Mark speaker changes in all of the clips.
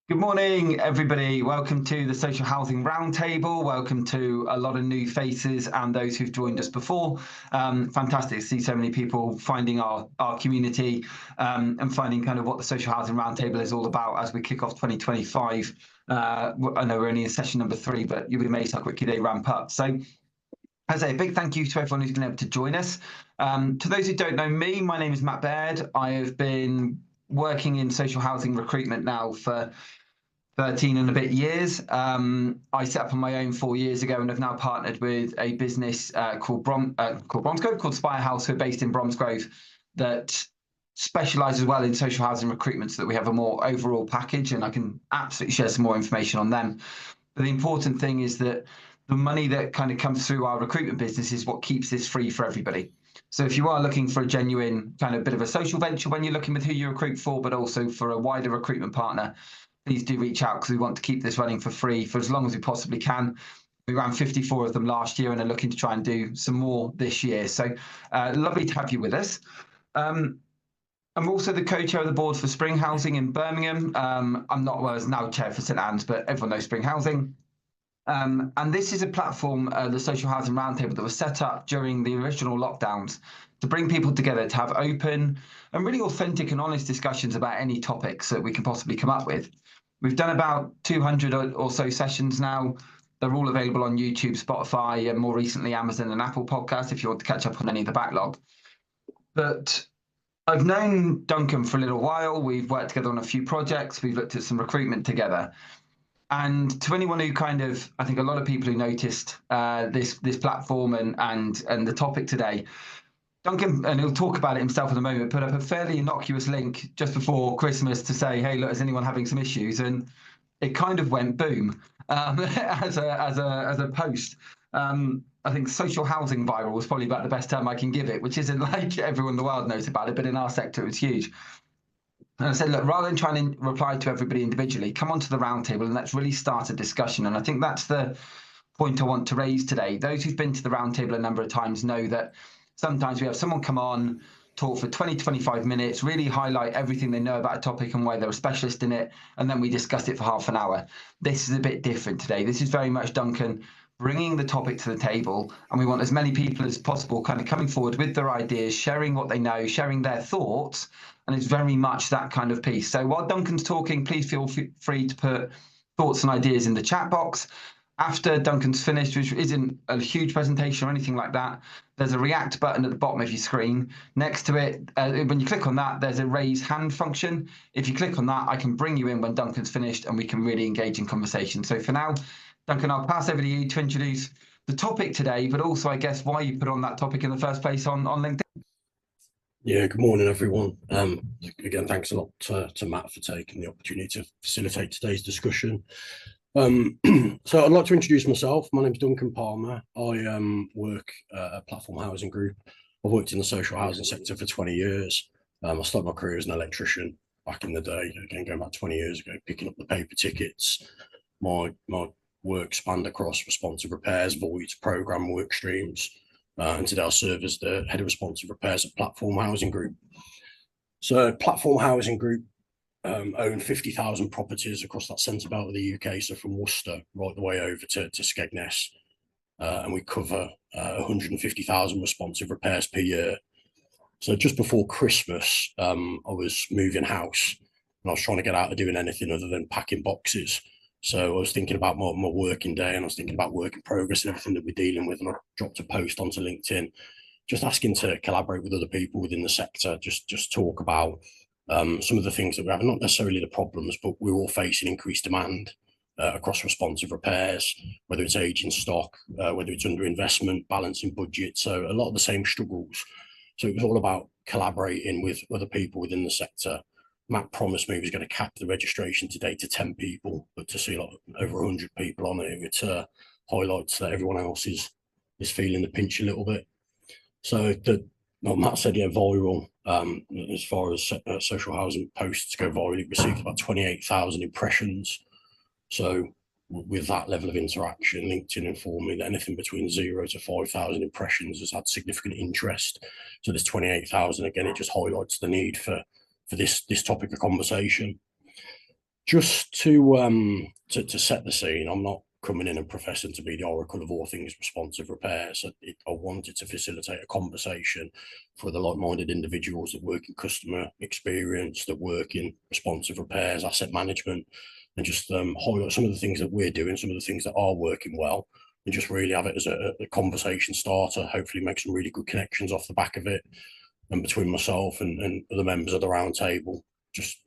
Speaker 1: Good morning, everybody. Welcome to the Social Housing Roundtable. Welcome to a lot of new faces and those who've joined us before. Fantastic to see so many people finding our community and finding kind of what the Social Housing Roundtable is all about as we kick off 2025. I know we're only in session number 3, but you'll be amazed how quickly they ramp up. So, as I say, a big thank you to everyone who's been able to join us. To those who don't know me, my name is Matt Baird. I have been working in social housing recruitment now for 13 and a bit years. I set up on my own 4 years ago and have now partnered with a business called Bromsgrove, called Spire House, who are based in Bromsgrove, that specialises well in social housing recruitment so that we have a more overall package, and I can absolutely share some more information on them. But the important thing is that the money that kind of comes through our recruitment business is what keeps this free for everybody. So if you are looking for a genuine kind of bit of a social venture when you're looking with who you recruit for, but also for a wider recruitment partner, please do reach out because we want to keep this running for free for as long as we possibly can. We ran 54 of them last year and are looking to try and do some more this year. So lovely to have you with us. I'm also the co-chair of the board for Spring Housing in Birmingham. I'm not, well, as now chair for St Anne's, but everyone knows Spring Housing. And this is a platform, the Social Housing Roundtable, that was set up during the original lockdowns to bring people together to have open and really authentic and honest discussions about any topics that we can possibly come up with. We've done about 200 or so sessions now. They're all available on YouTube, Spotify, and more recently Amazon and Apple Podcasts if you want to catch up on any of the backlog. But I've known Duncan for a little while. We've worked together on a few projects. We've looked at some recruitment together. And to anyone who kind of, I think a lot of people who noticed this platform and the topic today, Duncan, and he'll talk about it himself in a moment, put up a fairly innocuous link just before Christmas to say, hey, look, is anyone having some issues? And it kind of went boom as a post. I think social housing viral was probably about the best term I can give it, which isn't like everyone in the world knows about it, but in our sector, it's huge. And I said, look, rather than trying to reply to everybody individually, come onto the roundtable and let's really start a discussion. And I think that's the point I want to raise today. Those who've been to the roundtable a number of times know that sometimes we have someone come on, talk for 20, 25 minutes, really highlight everything they know about a topic and why they're a specialist in it, and then we discuss it for half an hour. This is a bit different today. This is very much Duncan bringing the topic to the table, and we want as many people as possible kind of coming forward with their ideas, sharing what they know, sharing their thoughts, and it's very much that kind of piece. So while Duncan's talking, please feel free to put thoughts and ideas in the chat box. After Duncan's finished, which isn't a huge presentation or anything like that, there's a react button at the bottom of your screen. Next to it, when you click on that, there's a raise hand function. If you click on that, I can bring you in when Duncan's finished and we can really engage in conversation. So for now, Duncan, I'll pass over to you to introduce the topic today, but also, I guess, why you put on that topic in the first place on LinkedIn.
Speaker 2: Yeah, good morning, everyone. Again, thanks a lot to Matt for taking the opportunity to facilitate today's discussion. So I'd like to introduce myself. My name's Duncan Palmer. I work at Platform Housing Group. I've worked in the social housing sector for 20 years. I started my career as an electrician back in the day, again, going back 20 years ago, picking up the paper tickets. My work spanned across responsive repairs, voids, programme work streams. And today I serve as the head of responsive repairs at Platform Housing Group. So Platform Housing Group own 50,000 properties across that centre belt of the UK, so from Worcester right the way over to Skegness. And we cover 150,000 responsive repairs per year. So just before Christmas, I was moving house and I was trying to get out of doing anything other than packing boxes. So I was thinking about my working day, and I was thinking about work in progress and everything that we're dealing with. And I dropped a post onto LinkedIn, just asking to collaborate with other people within the sector, just talk about some of the things that we have, not necessarily the problems, but we're all facing increased demand across responsive repairs, whether it's aging stock, whether it's underinvestment, balancing budget. So a lot of the same struggles. So it was all about collaborating with other people within the sector. Matt promised me he was going to cap the registration today to 10 people, but to see like over 100 people on it, it highlights that everyone else is feeling the pinch a little bit. So like Matt said, yeah, viral. As far as social housing posts go viral, it received about 28,000 impressions. So with that level of interaction, LinkedIn informed me that anything between 0 to 5,000 impressions has had significant interest. So there's 28,000. Again, it just highlights the need for this topic of conversation. Just to set the scene, I'm not coming in and professing to be the oracle of all things responsive repairs. I wanted to facilitate a conversation for the like-minded individuals that work in customer experience, that work in responsive repairs, asset management, and just highlight some of the things that we're doing, some of the things that are working well, and just really have it as a conversation starter. Hopefully make some really good connections off the back of it, and between myself and the members of the round table, just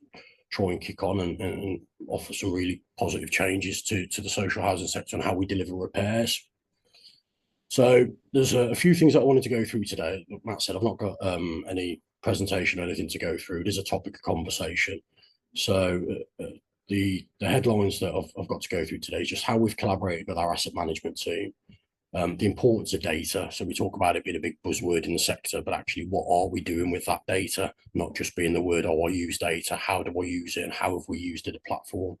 Speaker 2: try and kick on and offer some really positive changes to the social housing sector and how we deliver repairs. So there's a few things that I wanted to go through today. Like Matt said, I've not got any presentation or anything to go through. It is a topic of conversation. So the headlines that I've got to go through today is just how we've collaborated with our asset management team, the importance of data. So we talk about it being a big buzzword in the sector, but actually what are we doing with that data? Not just being the word, oh, I use data, how do I use it and how have we used it at a platform?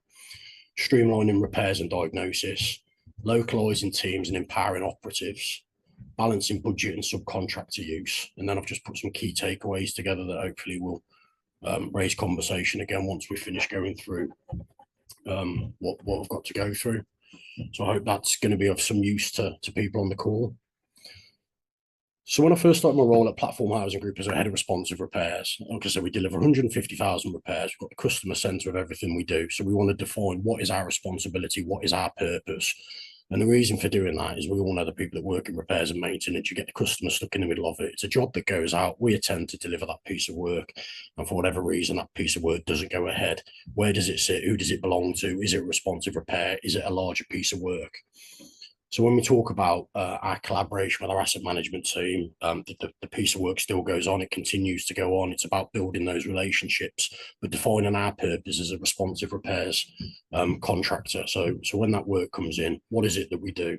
Speaker 2: Streamlining repairs and diagnosis, localising teams and empowering operatives, balancing budget and subcontractor use. And then I've just put some key takeaways together that hopefully will raise conversation again once we finish going through what I've got to go through. So I hope that's going to be of some use to people on the call. So when I first started my role at Platform Housing Group as a head of responsive repairs, like I said, we deliver 150,000 repairs. We've got the customer centre of everything we do. So we want to define what is our responsibility, what is our purpose. And the reason for doing that is we all know the people that work in repairs and maintenance, you get the customer stuck in the middle of it. It's a job that goes out. We attend to deliver that piece of work. And for whatever reason, that piece of work doesn't go ahead. Where does it sit? Who does it belong to? Is it a responsive repair? Is it a larger piece of work? So when we talk about our collaboration with our asset management team, the piece of work still goes on. It continues to go on. It's about building those relationships, but defining our purpose as a responsive repairs contractor. So when that work comes in, what is it that we do?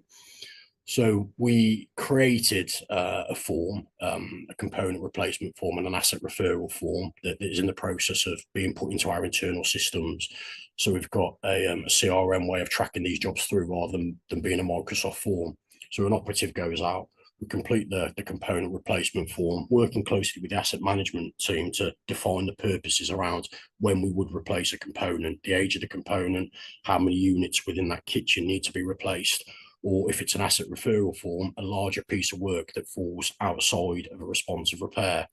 Speaker 2: So we created a form, a component replacement form and an asset referral form that is in the process of being put into our internal systems. So we've got a CRM way of tracking these jobs through rather than being a Microsoft form. So an operative goes out, we complete the component replacement form, working closely with the asset management team to define the purposes around when we would replace a component, the age of the component, how many units within that kitchen need to be replaced, or if it's an asset referral form, a larger piece of work that falls outside of a responsive repair.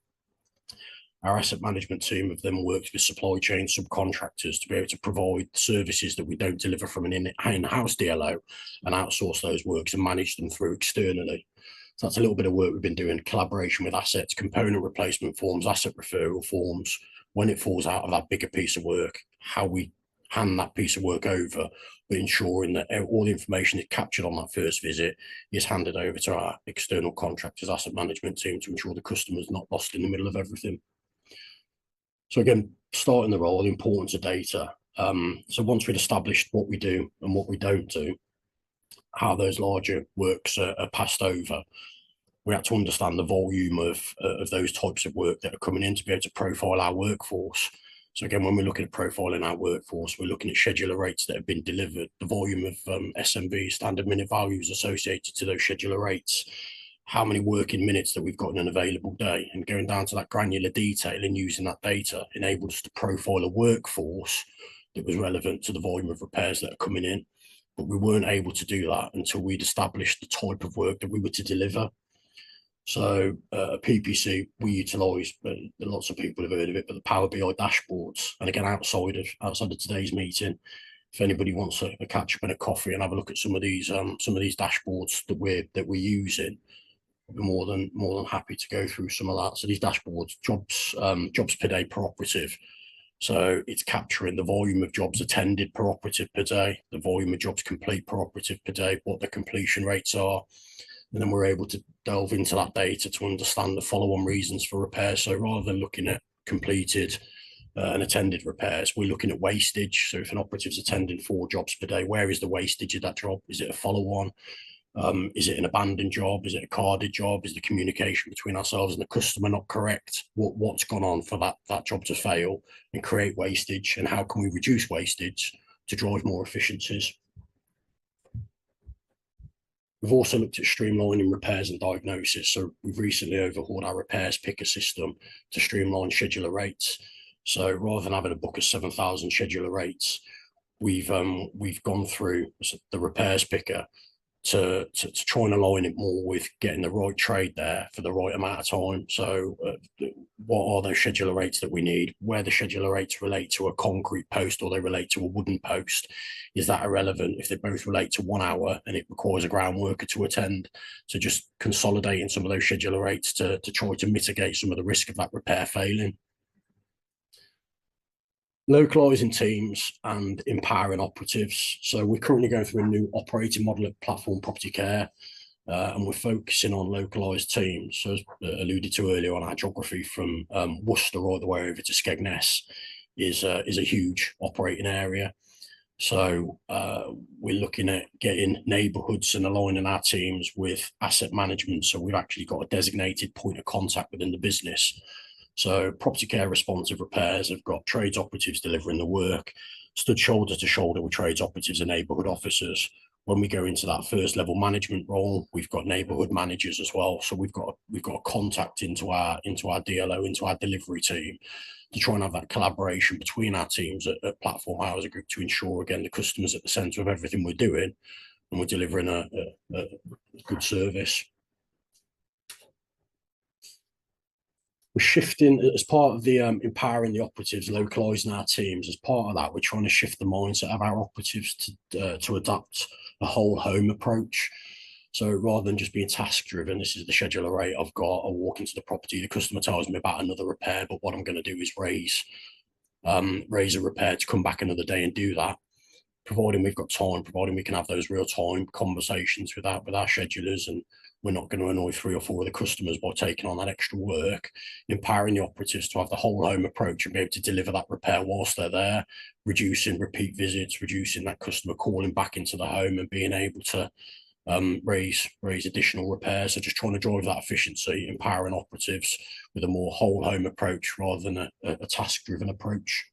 Speaker 2: Our asset management team have then worked with supply chain subcontractors to be able to provide services that we don't deliver from an in-house DLO and outsource those works and manage them through externally. So that's a little bit of work we've been doing, collaboration with assets, component replacement forms, asset referral forms, when it falls out of that bigger piece of work, how we hand that piece of work over, but ensuring that all the information is captured on that first visit is handed over to our external contractors, asset management team to ensure the customer's not lost in the middle of everything. So again, starting the role, the importance of data. So once we'd established what we do and what we don't do, how those larger works are passed over, we had to understand the volume of those types of work that are coming in to be able to profile our workforce. So again, when we're looking at profiling our workforce, we're looking at scheduler rates that have been delivered, the volume of SMV, standard minute values associated to those scheduler rates, how many working minutes that we've got in an available day, and going down to that granular detail and using that data enabled us to profile a workforce that was relevant to the volume of repairs that are coming in. But we weren't able to do that until we'd established the type of work that we were to deliver. So PPC, we utilise, lots of people have heard of it, but the Power BI dashboards. And again, outside of today's meeting, if anybody wants a catch up and a coffee and have a look at some of these dashboards that we're using, I'd be more than happy to go through some of that. So these dashboards, jobs per day per operative. So it's capturing the volume of jobs attended per operative per day, the volume of jobs complete per operative per day, what the completion rates are. And then we're able to delve into that data to understand the follow-on reasons for repairs. So rather than looking at completed and attended repairs, we're looking at wastage. So if an operative's attending 4 jobs per day, where is the wastage of that job? Is it a follow-on? Is it an abandoned job? Is it a carded job? Is the communication between ourselves and the customer not correct? What's gone on for that job to fail and create wastage? And how can we reduce wastage to drive more efficiencies? We've also looked at streamlining repairs and diagnosis. So we've recently overhauled our repairs picker system to streamline scheduler rates. So rather than having a book of 7,000 scheduler rates, we've gone through the repairs picker to try and align it more with getting the right trade there for the right amount of time. So what are those scheduler rates that we need? Where the scheduler rates relate to a concrete post or they relate to a wooden post, is that irrelevant if they both relate to 1 hour and it requires a ground worker to attend? So just consolidating some of those scheduler rates to try to mitigate some of the risk of that repair failing. Localising teams and empowering operatives. So we're currently going through a new operating model at Platform Property Care, and we're focusing on localised teams. So as alluded to earlier on, our geography from Worcester all the way over to Skegness is a huge operating area. So we're looking at getting neighbourhoods and aligning our teams with asset management. So we've actually got a designated point of contact within the business. So property care responsive repairs have got trades operatives delivering the work, stood shoulder to shoulder with trades operatives and neighbourhood officers. When we go into that first level management role, we've got neighbourhood managers as well. So we've got a contact into our DLO, into our delivery team, to try and have that collaboration between our teams at Platform Housing Group to ensure, again, the customer's at the centre of everything we're doing and we're delivering a good service. We're shifting as part of the empowering the operatives, localising our teams. As part of that, we're trying to shift the mindset of our operatives to adopt a whole home approach. So rather than just being task driven, this is the scheduler rate I've got. I walk into the property, the customer tells me about another repair, but what I'm going to do is raise a repair to come back another day and do that. Providing we've got time, providing we can have those real time conversations with our schedulers, and we're not going to annoy 3 or 4 of the customers by taking on that extra work, empowering the operatives to have the whole home approach and be able to deliver that repair whilst they're there, reducing repeat visits, reducing that customer calling back into the home and being able to raise additional repairs. So just trying to drive that efficiency, empowering operatives with a more whole home approach rather than a task driven approach.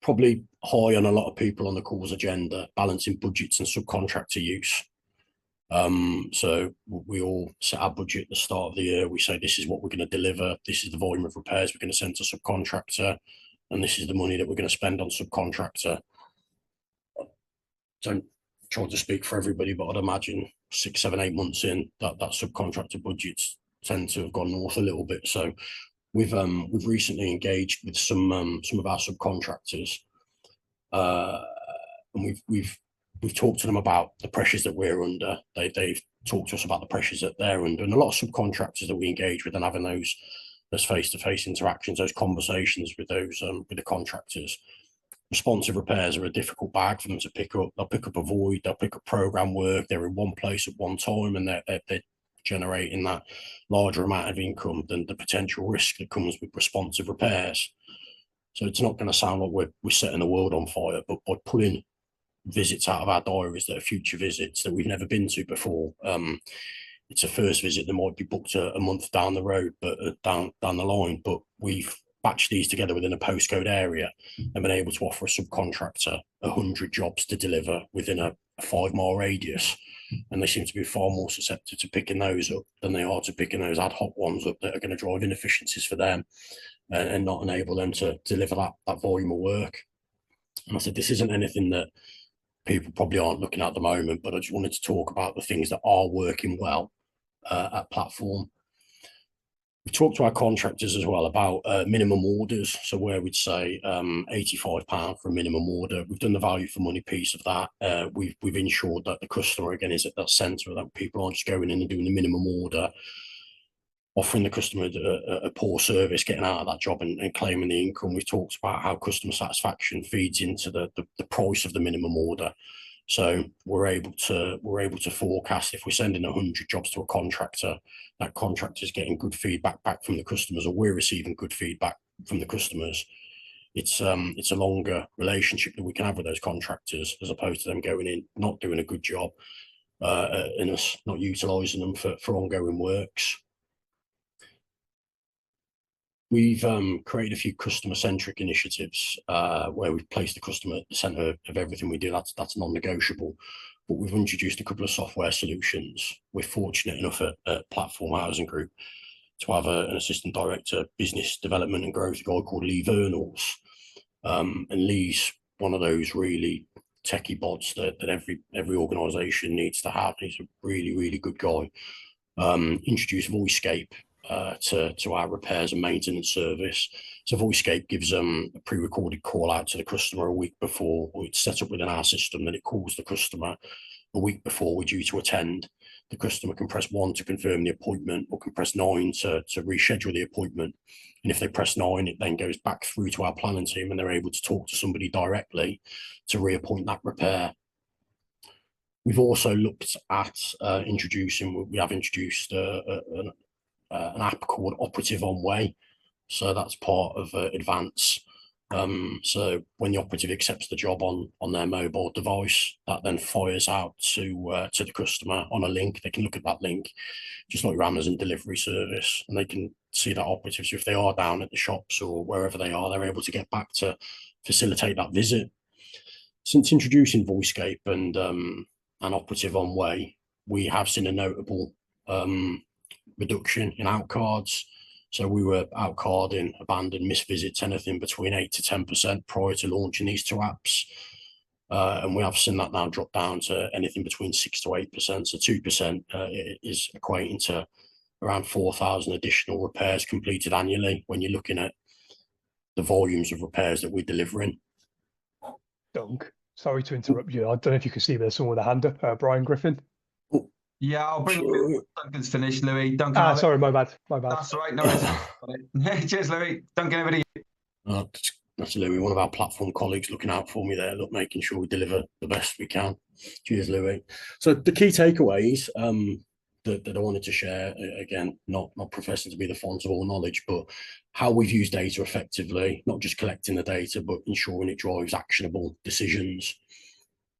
Speaker 2: Probably high on a lot of people on the call's agenda, balancing budgets and subcontractor use. So we all set our budget at the start of the year. We say, this is what we're going to deliver. This is the volume of repairs we're going to send to subcontractor. And this is the money that we're going to spend on subcontractor. Don't try to speak for everybody, but I'd imagine 6, 7, 8 months in, that subcontractor budgets tend to have gone north a little bit. So we've recently engaged with some of our subcontractors, and we've talked to them about the pressures that we're under. They've talked to us about the pressures that they're under, and a lot of subcontractors that we engage with and having those face-to-face interactions, those conversations with with the contractors. Responsive repairs are a difficult bag for them to pick up. They'll pick up a void, they'll pick up program work. They're in one place at one time, and they're generating that larger amount of income than the potential risk that comes with responsive repairs. So it's not going to sound like we're setting the world on fire, but by pulling visits out of our diaries that are future visits that we've never been to before, it's a first visit that might be booked a month down the road, but down the line, but we've batched these together within a postcode area and been able to offer a subcontractor 100 jobs to deliver within a 5-mile radius. And they seem to be far more susceptible to picking those up than they are to picking those ad hoc ones up that are going to drive inefficiencies for them and not enable them to deliver that volume of work. And I said, this isn't anything that people probably aren't looking at the moment, but I just wanted to talk about the things that are working well at Platform. We talked to our contractors as well about minimum orders. So where we'd say £85 for a minimum order. We've done the value for money piece of that. We've ensured that the customer, again, is at that centre, that people aren't just going in and doing the minimum order, offering the customer a poor service, getting out of that job and claiming the income. We've talked about how customer satisfaction feeds into the price of the minimum order. So we're able to forecast if we're sending 100 jobs to a contractor, that contractor is getting good feedback back from the customers, or we're receiving good feedback from the customers. It's a longer relationship that we can have with those contractors, as opposed to them going in not doing a good job and us not utilising them for ongoing works. We've created a few customer-centric initiatives where we've placed the customer at the centre of everything we do. That's non-negotiable. But we've introduced a couple of software solutions. We're fortunate enough at Platform Housing Group to have an assistant director, business development and growth, a guy called Lee Vernals. And Lee's one of those really techie bods that every organisation needs to have. He's a really, really good guy. Introduced VoiceScape to our repairs and maintenance service. So VoiceScape gives a pre-recorded call out to the customer a week before. It's set up within our system that it calls the customer a week before we're due to attend. The customer can press 1 to confirm the appointment, or can press 9 to reschedule the appointment. And if they press 9, it then goes back through to our planning team, and they're able to talk to somebody directly to reappoint that repair. We've also looked at introducing an app called Operative on Way. So that's part of Advance. So when the operative accepts the job on their mobile device, that then fires out to the customer on a link. They can look at that link, just like your Amazon delivery service, and they can see that operative. So if they are down at the shops or wherever they are, they're able to get back to facilitate that visit. Since introducing VoiceScape and Operative on Way, we have seen a notable reduction in outcards. So we were outcarding abandoned missed visits anything between 8 to 10% prior to launching these two apps. And we have seen that now drop down to anything between 6 to 8%. So 2% is equating to around 4,000 additional repairs completed annually when you're looking at the volumes of repairs that we're delivering.
Speaker 3: Dunk, sorry to interrupt you. I don't know if you can see there's someone with a hand up, Brian Griffin.
Speaker 1: Yeah, I'll bring him. Duncan's finished, Louis. Duncan.
Speaker 3: Sorry, my bad.
Speaker 1: That's all right. No worries. Cheers, Louis. Duncan, over to you.
Speaker 2: That's Louis, one of our platform colleagues, looking out for me there, making sure we deliver the best we can. Cheers, Louis. So the key takeaways that I wanted to share, again, not professing to be the font of all knowledge, but how we've used data effectively, not just collecting the data, but ensuring it drives actionable decisions.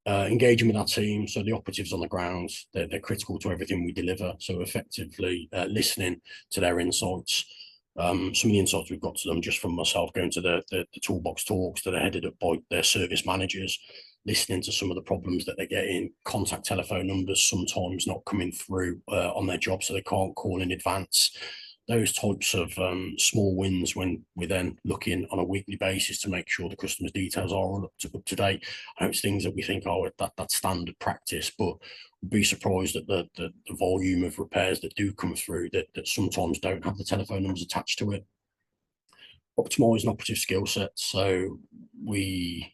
Speaker 2: Engaging with our team, so the operatives on the ground, they're critical to everything we deliver. So effectively listening to their insights. Some of the insights we've got to them just from myself going to the toolbox talks that are headed up by their service managers, listening to some of the problems that they're getting, contact telephone numbers sometimes not coming through on their job, so they can't call in advance. Those types of small wins when we're then looking on a weekly basis to make sure the customer's details are all up to date. I know it's things that we think, oh, that's standard practice, but we'd be surprised at the volume of repairs that do come through that sometimes don't have the telephone numbers attached to it. Optimising operative skill sets. So we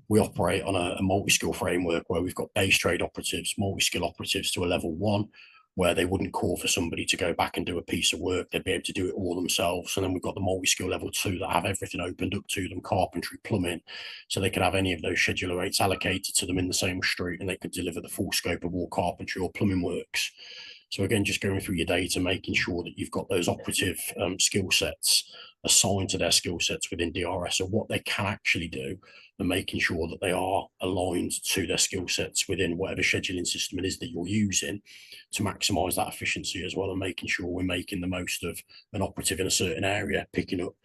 Speaker 2: operate on a multi-skill framework where we've got base trade operatives, multi-skill operatives to a level 1, where they wouldn't call for somebody to go back and do a piece of work. They'd be able to do it all themselves. And then we've got the multi-skill level 2 that have everything opened up to them, carpentry, plumbing, so they could have any of those scheduler rates allocated to them in the same street, and they could deliver the full scope of all carpentry or plumbing works. So again, just going through your data, making sure that you've got those operative skill sets assigned to their skill sets within DRS of what they can actually do, and making sure that they are aligned to their skill sets within whatever scheduling system it is that you're using to maximize that efficiency as well, and making sure we're making the most of an operative in a certain area, picking up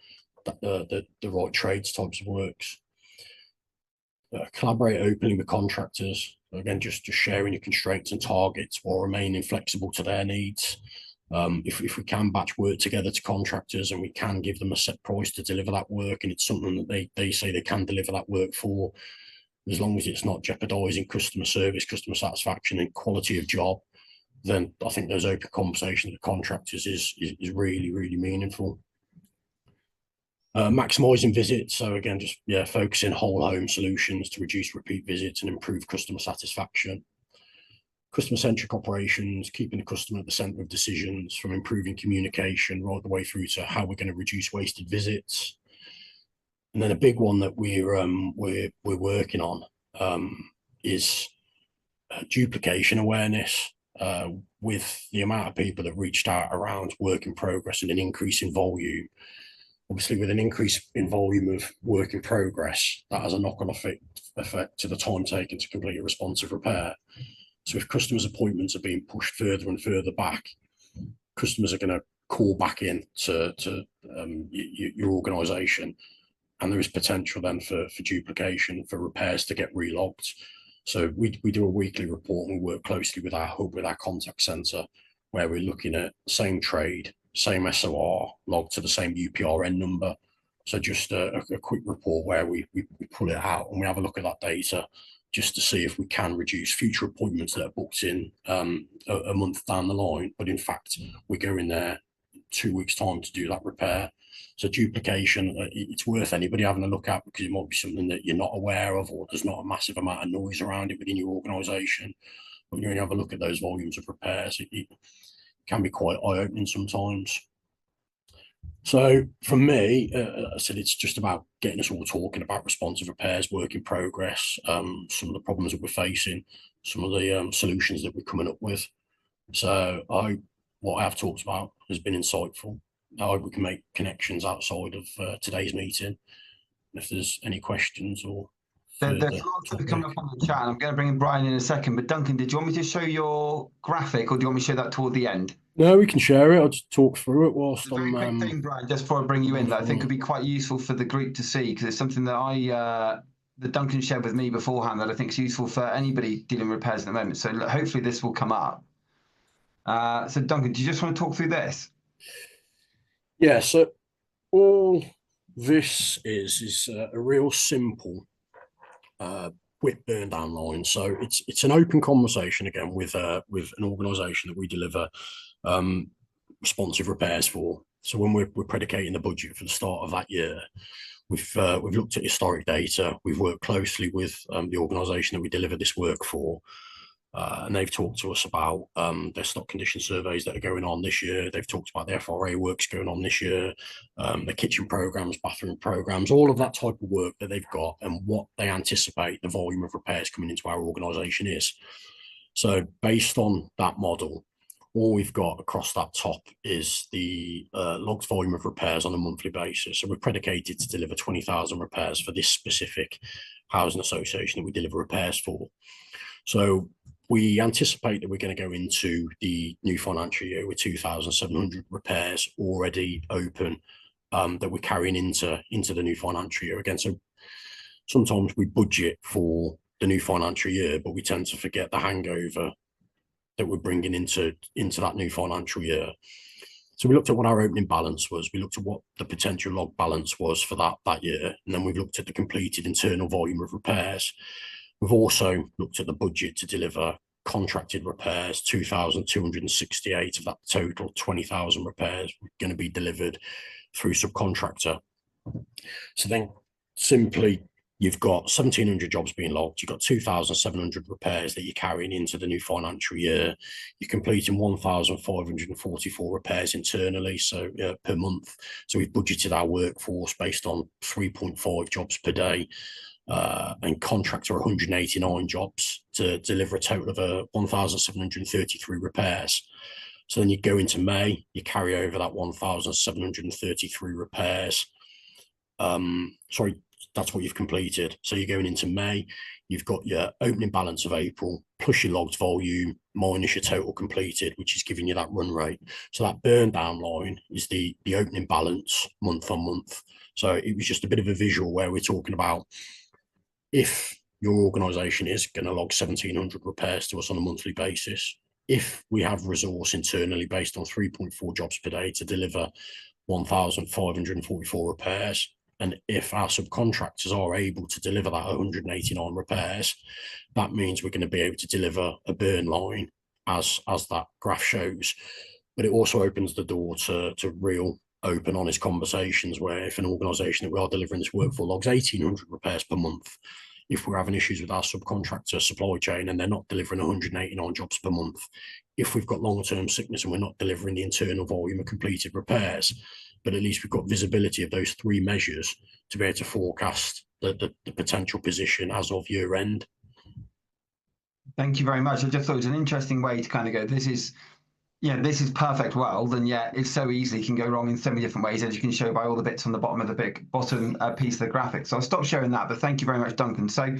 Speaker 2: the right trades types of works. Collaborate openly with contractors. Again, just sharing your constraints and targets while remaining flexible to their needs. If we can batch work together to contractors and we can give them a set price to deliver that work, and it's something that they say they can deliver that work for, as long as it's not jeopardizing customer service, customer satisfaction and quality of job, then I think those open conversations with contractors is really, really meaningful. Maximizing visits. So again, just focusing whole home solutions to reduce repeat visits and improve customer satisfaction. Customer-centric operations, keeping the customer at the center of decisions, from improving communication right the way through to how we're going to reduce wasted visits. And then a big one that we're working on is duplication awareness. With the amount of people that reached out around work in progress and an increase in volume, obviously with an increase in volume of work in progress, that has a knock-on effect to the time taken to complete a responsive repair. So if customers' appointments are being pushed further and further back, customers are going to call back in to your organisation, and there is potential then for duplication, for repairs to get relogged. So we do a weekly report, and we work closely with our hub, with our contact centre, where we're looking at same trade, same SOR, logged to the same UPRN number. So just a quick report where we pull it out and we have a look at that data just to see if we can reduce future appointments that are booked in a month down the line. But in fact, we go in there 2 weeks' time to do that repair. So duplication, it's worth anybody having a look at, because it might be something that you're not aware of, or there's not a massive amount of noise around it within your organisation. When you have a look at those volumes of repairs, it can be quite eye-opening sometimes. So for me, I said it's just about getting us all talking about responsive repairs, work in progress, some of the problems that we're facing, some of the solutions that we're coming up with. So what I have talked about has been insightful. I hope we can make connections outside of today's meeting. If there's any questions or
Speaker 1: there's lots that come up on the chat. I'm going to bring in Brian in a second, but Duncan, did you want me to show your graphic, or do you want me to show that toward the end?
Speaker 2: No, we can share it. I'll just talk through it whilst
Speaker 1: I'm... Very quick thing, Brian, just before I bring you in, that I think would be quite useful for the group to see, because it's something that that Duncan shared with me beforehand that I think is useful for anybody dealing with repairs at the moment. So hopefully this will come up. So Duncan, do you just want to talk through this?
Speaker 2: Yeah, so all this is a real simple WIP burn down line. So it's an open conversation again with an organisation that we deliver responsive repairs for. So when we're predicating the budget for the start of that year, we've looked at historic data. We've worked closely with the organisation that we deliver this work for. And they've talked to us about their stock condition surveys that are going on this year. They've talked about their FRA works going on this year, the kitchen programs, bathroom programs, all of that type of work that they've got, and what they anticipate the volume of repairs coming into our organisation is. So based on that model, all we've got across that top is the logged volume of repairs on a monthly basis. So we're predicated to deliver 20,000 repairs for this specific housing association that we deliver repairs for. So we anticipate that we're going to go into the new financial year with 2,700 repairs already open that we're carrying into the new financial year again. So sometimes we budget for the new financial year, but we tend to forget the hangover that we're bringing into that new financial year. So we looked at what our opening balance was. We looked at what the potential log balance was for that year, and then we've looked at the completed internal volume of repairs. We've also looked at the budget to deliver contracted repairs, 2,268 of that total 20,000 repairs were going to be delivered through subcontractor. So then simply, you've got 1,700 jobs being logged. You've got 2,700 repairs that you're carrying into the new financial year. You're completing 1,544 repairs internally, so per month. So we've budgeted our workforce based on 3.5 jobs per day. And contractor 189 jobs to deliver a total of 1,733 repairs. So then you go into May, you carry over that 1,733 repairs. Sorry, that's what you've completed. So you're going into May, you've got your opening balance of April, plus your logged volume, minus your total completed, which is giving you that run rate. So that burn down line is the opening balance month on month. So it was just a bit of a visual where we're talking about, if your organisation is going to log 1,700 repairs to us on a monthly basis, if we have resource internally based on 3.4 jobs per day to deliver 1,544 repairs, and if our subcontractors are able to deliver that 189 repairs, that means we're going to be able to deliver a burn line as that graph shows. But it also opens the door to real open, honest conversations where if an organisation that we are delivering this work for logs 1,800 repairs per month, if we're having issues with our subcontractor supply chain and they're not delivering 189 jobs per month, if we've got long-term sickness and we're not delivering the internal volume of completed repairs, but at least we've got visibility of those three measures to be able to forecast the potential position as of year end.
Speaker 1: Thank you very much. I just thought it was an interesting way to kind of go, this is perfect world, and yet it so easily can go wrong in so many different ways, as you can show by all the bits on the bottom of the bottom piece of the graphic. So I'll stop sharing that, but thank you very much, Duncan. So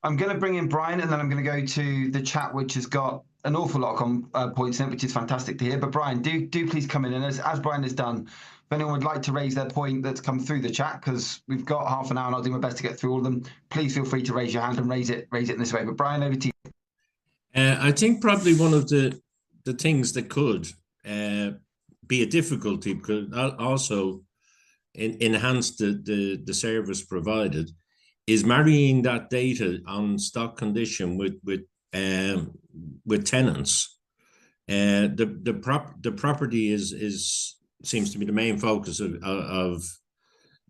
Speaker 1: I'm going to bring in Brian, and then I'm going to go to the chat, which has got an awful lot of points in it, which is fantastic to hear. But Brian, do please come in, and as Brian has done, if anyone would like to raise their point that's come through the chat, because we've got half an hour and I'll do my best to get through all of them, please feel free to raise your hand and raise it in this way. But Brian, over to you.
Speaker 4: I think probably one of the things that could be a difficulty could also enhance the service provided is marrying that data on stock condition with tenants. The property is seems to be the main focus of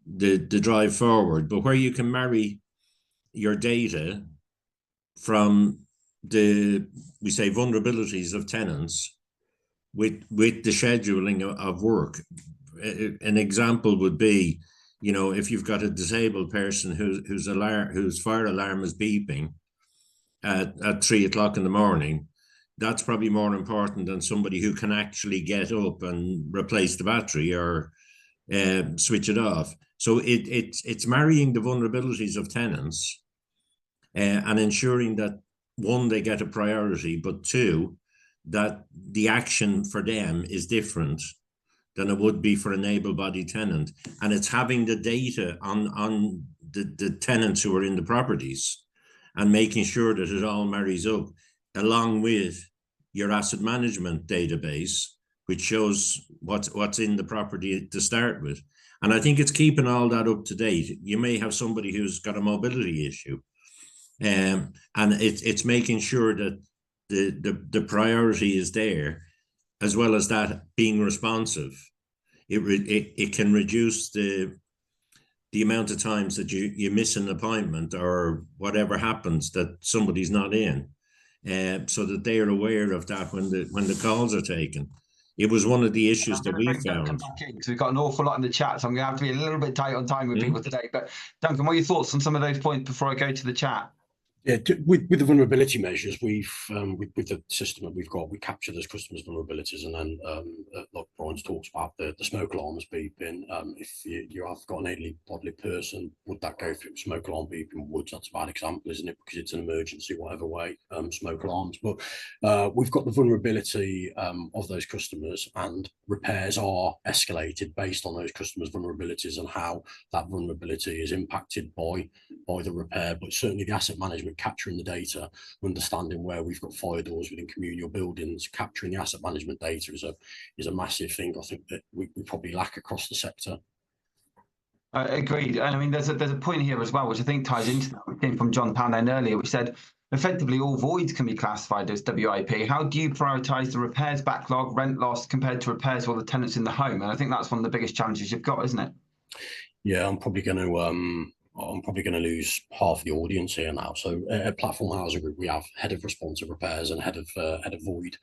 Speaker 4: the drive forward, but where you can marry your data from we say vulnerabilities of tenants with the scheduling of work. An example would be, if you've got a disabled person whose fire alarm is beeping at 3 o'clock in the morning, that's probably more important than somebody who can actually get up and replace the battery or switch it off. So it's marrying the vulnerabilities of tenants and ensuring that, one, they get a priority, but two, that the action for them is different than it would be for an able-bodied tenant. And it's having the data on the tenants who are in the properties and making sure that it all marries up, along with your asset management database, which shows what's in the property to start with. And I think it's keeping all that up to date. You may have somebody who's got a mobility issue, and it's making sure that the priority is there, as well as that being responsive. It can reduce the amount of times that you miss an appointment or whatever happens that somebody's not in, so that they are aware of that when the calls are taken. It was one of the issues that we found.
Speaker 1: Because we've got an awful lot in the chat, so I'm going to have to be a little bit tight on time with people today. But Duncan, what are your thoughts on some of those points before I go to the chat?
Speaker 2: Yeah, with the vulnerability measures, we've with the system that we've got, we capture those customers' vulnerabilities, and then like Brian's talks about the smoke alarms beeping. If you have got an elderly person, would that go through smoke alarm beeping? Would that's a bad example, isn't it? Because it's an emergency, whatever way, smoke alarms. But we've got the vulnerability of those customers, and repairs are escalated based on those customers' vulnerabilities and how that vulnerability is impacted by the repair. But certainly the asset management, capturing the data, understanding where we've got fire doors within communal buildings, capturing the asset management data is a massive thing. I think that we probably lack across the sector.
Speaker 1: Agreed. And I mean, there's a point here as well, which I think ties into that. We came from John Poundland earlier, which said effectively all voids can be classified as WIP. How do you prioritise the repairs backlog, rent loss, compared to repairs while the tenant's in the home? And I think that's one of the biggest challenges you've got, isn't it?
Speaker 2: Yeah, I'm probably going to lose half the audience here now. So at Platform Housing Group, we have head of responsive repairs and head of void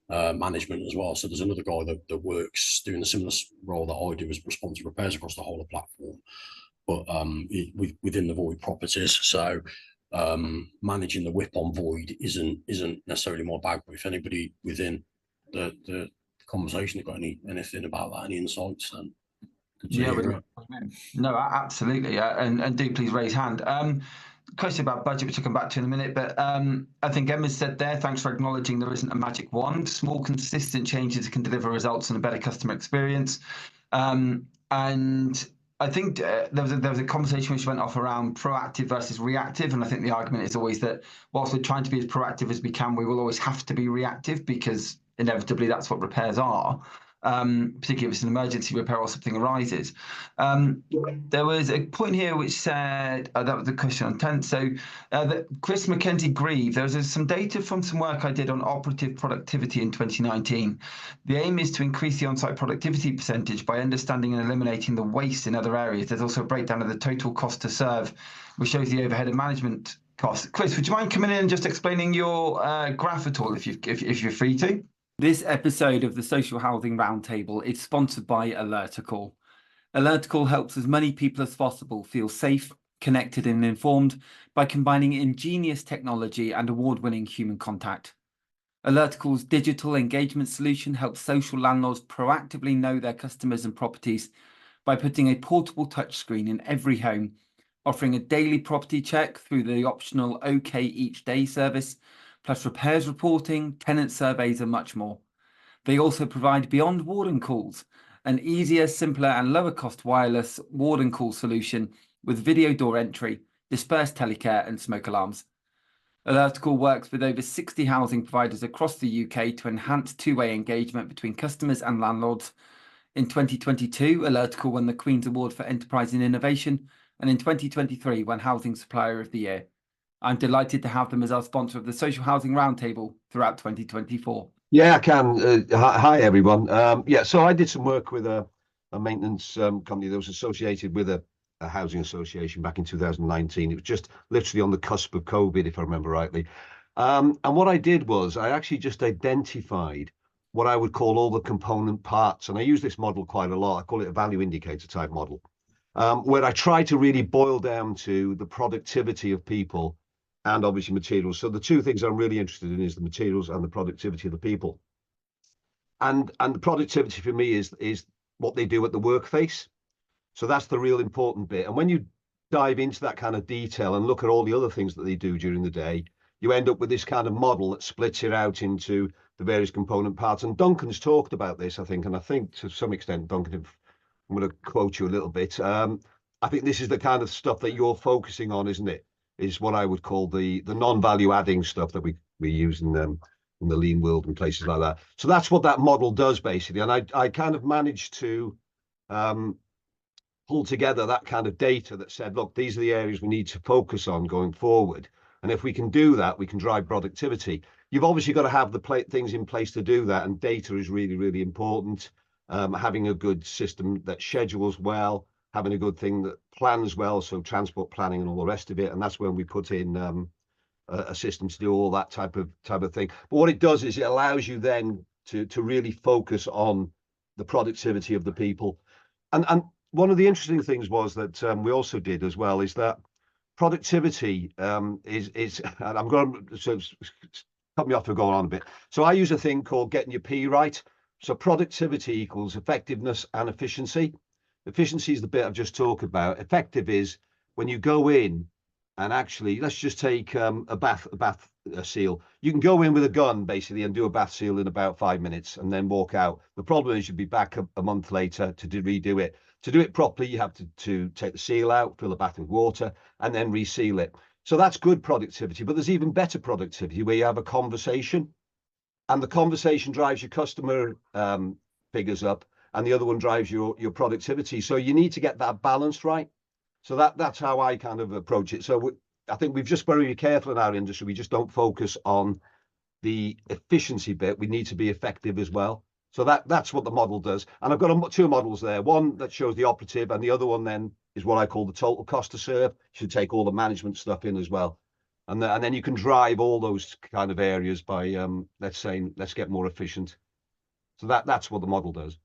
Speaker 2: management as well. So there's another guy that works doing a similar role that I do as responsive repairs across the whole of Platform, but within the void properties. So managing the WIP on void isn't necessarily my bag. But if anybody within the conversation have got anything about that, any insights, then
Speaker 1: no, absolutely, and do please raise hand. Question about budget, which I'll come back to in a minute, but I think Emma said there, thanks for acknowledging there isn't a magic wand. Small, consistent changes can deliver results and a better customer experience. And I think there was a conversation which went off around proactive versus reactive, and I think the argument is always that whilst we're trying to be as proactive as we can, we will always have to be reactive, because inevitably that's what repairs are. Particularly if it's an emergency repair or something arises. There was a point here which said, that was the question on 10. So Chris McKenzie-Grieve, there was some data from some work I did on operative productivity in 2019. The aim is to increase the on-site productivity percentage by understanding and eliminating the waste in other areas. There's also a breakdown of the total cost to serve, which shows the overhead and management costs. Chris, would you mind coming in and just explaining your graph at all, if you're free to?
Speaker 5: This episode of the Social Housing Roundtable is sponsored by Alertical. Alertical helps as many people as possible feel safe, connected and informed by combining ingenious technology and award-winning human contact. Alertical's digital engagement solution helps social landlords proactively know their customers and properties by putting a portable touchscreen in every home, offering a daily property check through the optional OK Each Day service, plus repairs reporting, tenant surveys and much more. They also provide Beyond Warden Calls, an easier, simpler and lower cost wireless warden call solution with video door entry, dispersed telecare and smoke alarms. Alertical works with over 60 housing providers across the UK to enhance two-way engagement between customers and landlords, In 2022, Alertical won the Queen's Award for Enterprise and Innovation, and in 2023 won Housing Supplier of the Year. I'm delighted to have them as our sponsor of the Social Housing Roundtable throughout 2024.
Speaker 6: Yeah, I can. Hi, everyone. Yeah, so I did some work with a maintenance company that was associated with a housing association back in 2019. It was just literally on the cusp of COVID, if I remember rightly. And what I did was I actually just identified what I would call all the component parts. And I use this model quite a lot. I call it a value indicator type model, where I try to really boil down to the productivity of people and obviously materials. So the two things I'm really interested in is the materials and the productivity of the people. And the productivity for me is what they do at the work face. So that's the real important bit. And when you dive into that kind of detail and look at all the other things that they do during the day, you end up with this kind of model that splits it out into the various component parts. And Duncan's talked about this, I think, and I think to some extent, Duncan, if I'm going to quote you a little bit, I think this is the kind of stuff that you're focusing on, isn't it? Is what I would call the non-value adding stuff that we use in the lean world and places like that. So that's what that model does basically. And I kind of managed to pull together that kind of data that said, look, these are the areas we need to focus on going forward. And if we can do that, we can drive productivity. You've obviously got to have the things in place to do that. And data is really, really important. Having a good system that schedules well, having a good thing that plans well, so transport planning and all the rest of it. And that's when we put in a system to do all that type of thing. But what it does is it allows you then to really focus on the productivity of the people. And one of the interesting things was that we also did as well is that productivity is and I'm going to cut me off for going on a bit. So I use a thing called getting your P right. So productivity equals effectiveness and efficiency. Efficiency is the bit I've just talked about. Effective is when you go in and actually, let's just take a bath seal. You can go in with a gun basically and do a bath seal in about 5 minutes and then walk out. The problem is you'd be back a month later to redo it. To do it properly, you have to take the seal out, fill the bath with water, and then reseal it. So that's good productivity. But there's even better productivity where you have a conversation, and the conversation drives your customer figures up, and the other one drives your productivity. So you need to get that balance right. So that's how I kind of approach it. So I think we've just got to be careful in our industry. We just don't focus on the efficiency bit. We need to be effective as well. So that's what the model does. And I've got two models there. One that shows the operative, and the other one then is what I call the total cost to serve. You should take all the management stuff in as well. And then you can drive all those kind of areas by, let's get more efficient. So that's what the model does.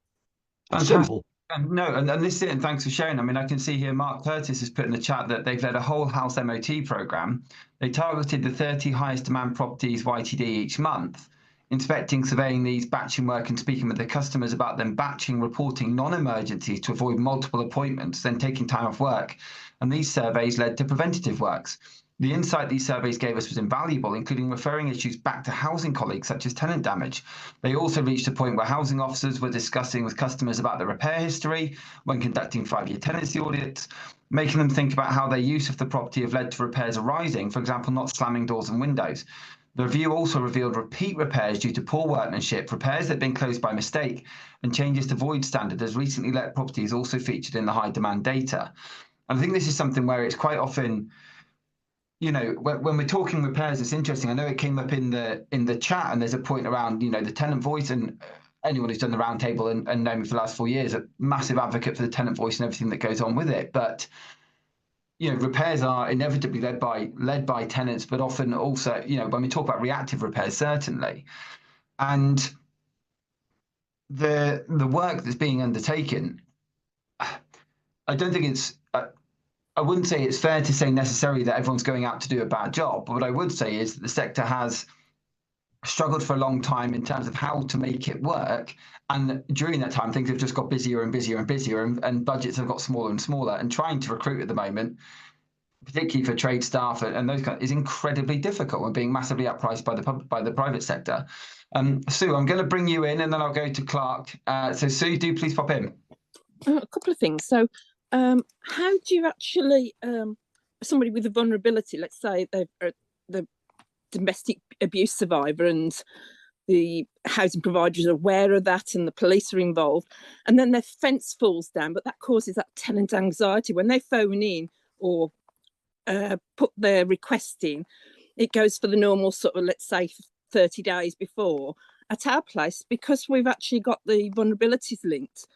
Speaker 6: It's simple.
Speaker 1: And this and thanks for sharing. I mean, I can see here Mark Curtis has put in the chat that they've led a whole house MOT program. They targeted the 30 highest demand properties YTD each month, inspecting, surveying these, batching work, and speaking with the customers about them batching, reporting non-emergencies to avoid multiple appointments, then taking time off work. And these surveys led to preventative works. The insight these surveys gave us was invaluable, including referring issues back to housing colleagues, such as tenant damage. They also reached a point where housing officers were discussing with customers about the repair history when conducting 5-year tenancy audits, making them think about how their use of the property have led to repairs arising, for example, not slamming doors and windows. The review also revealed repeat repairs due to poor workmanship, repairs that had been closed by mistake, and changes to void standard as recently let properties also featured in the high demand data. And I think this is something where it's quite often, you know, when we're talking repairs, it's interesting. I know it came up in the chat, and there's a point around, you know, the tenant voice, and anyone who's done the roundtable and known me for the last 4 years, a massive advocate for the tenant voice and everything that goes on with it. But you know, repairs are inevitably led by tenants, but often also, you know, when we talk about reactive repairs, certainly, and the work that's being undertaken, I don't think it's. I wouldn't say it's fair to say necessarily that everyone's going out to do a bad job, but what I would say is that the sector has struggled for a long time in terms of how to make it work. And during that time, things have just got busier and busier and busier, and budgets have got smaller and smaller. And trying to recruit at the moment, particularly for trade staff and those kinds, is incredibly difficult and being massively outpriced by the private sector. Sue, I'm going to bring you in, and then I'll go to Clark. So Sue, do please pop in.
Speaker 7: A couple of things. So how do you actually, somebody with a vulnerability, let's say they're the domestic abuse survivor and the housing providers are aware of that and the police are involved, and then their fence falls down, but that causes that tenant anxiety. When they phone in or put their request in, it goes for the normal sort of, let's say, 30 days before. At our place, because we've actually got the vulnerabilities linked,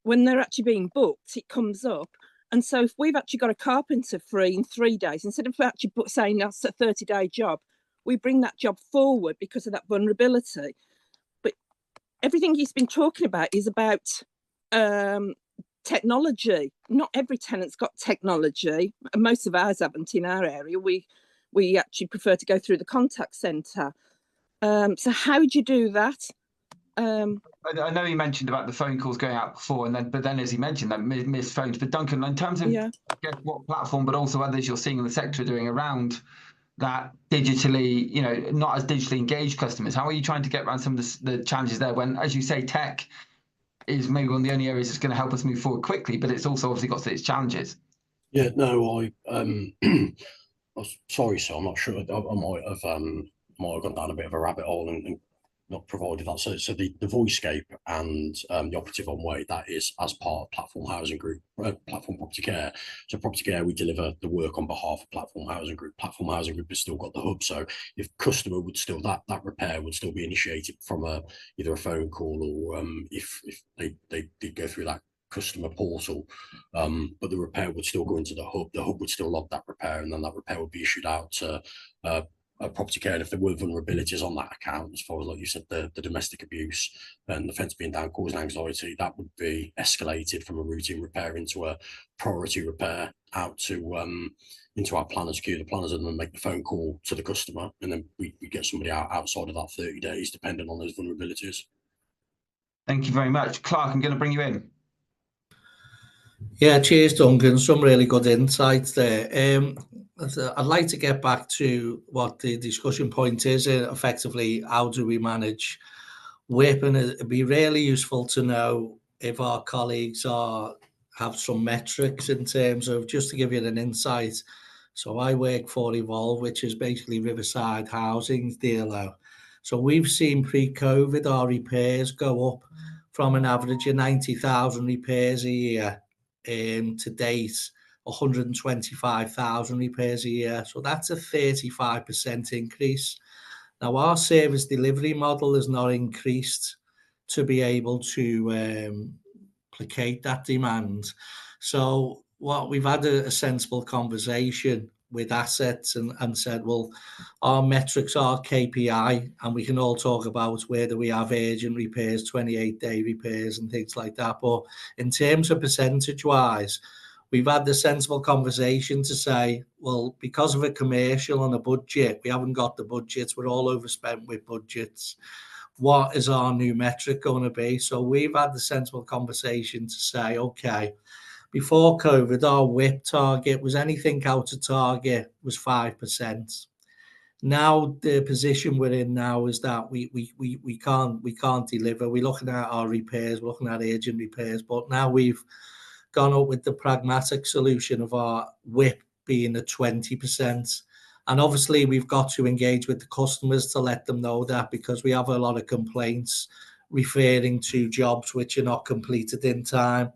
Speaker 7: when they're actually being booked, it comes up. And so if we've actually got a carpenter free in 3 days, instead of actually saying that's a 30-day job, we bring that job forward because of that vulnerability. But everything he's been talking about is about technology. Not every tenant's got technology, and most of ours haven't in our area. We actually prefer to go through the contact centre. So how do you do that?
Speaker 1: I know you mentioned about the phone calls going out before, but then as he mentioned, that missed phones. But Duncan, in terms of I guess what platform, but also others you're seeing in the sector doing around that digitally, not as digitally engaged customers, how are you trying to get around some of the challenges there when, as you say, tech is maybe one of the only areas that's going to help us move forward quickly, but it's also obviously got its challenges?
Speaker 2: Yeah, no, sorry, so I'm not sure. I might have gone down a bit of a rabbit hole and not provided that. So the voicescape and the operative on way, that is as part of Platform Housing Group, Platform Property Care. So Property Care, we deliver the work on behalf of Platform Housing Group. Platform Housing Group has still got the hub. So if customer would still, that repair would still be initiated from either a phone call or if they did go through that customer portal, but the repair would still go into the hub would still log that repair, and then that repair would be issued out to Property Care. And if there were vulnerabilities on that account, as far as, like you said, the domestic abuse and the fence being down causing anxiety, that would be escalated from a routine repair into a priority repair out to into our planners queue. The planners and then make the phone call to the customer, and then we get somebody out outside of that 30 days, depending on those vulnerabilities.
Speaker 1: Thank you very much. Clark, I'm going to bring you in.
Speaker 8: Yeah, cheers, Duncan. Some really good insights there. I'd like to get back to what the discussion point is, effectively, how do we manage WIP? And it'd be really useful to know if our colleagues have some metrics in terms of, just to give you an insight. So I work for Evolve, which is basically Riverside Housing dealer. So we've seen pre-COVID our repairs go up from an average of 90,000 repairs a year to date 125,000 repairs a year. So that's a 35% increase. Now, our service delivery model is not increased to be able to placate that demand. So what we've had a sensible conversation with assets and said, well, our metrics are KPI, and we can all talk about whether we have urgent repairs, 28-day repairs and things like that. But in terms of percentage-wise, we've had the sensible conversation to say, well, because of a commercial and a budget, we haven't got the budgets. We're all overspent with budgets. What is our new metric going to be? So we've had the sensible conversation to say, okay, before COVID, our WIP target was anything out of target was 5%. Now the position we're in now is that we can't deliver. We're looking at our repairs, we're looking at urgent repairs, but now we've gone up with the pragmatic solution of our WIP being at 20%. And obviously we've got to engage with the customers to let them know that, because we have a lot of complaints referring to jobs which are not completed in time.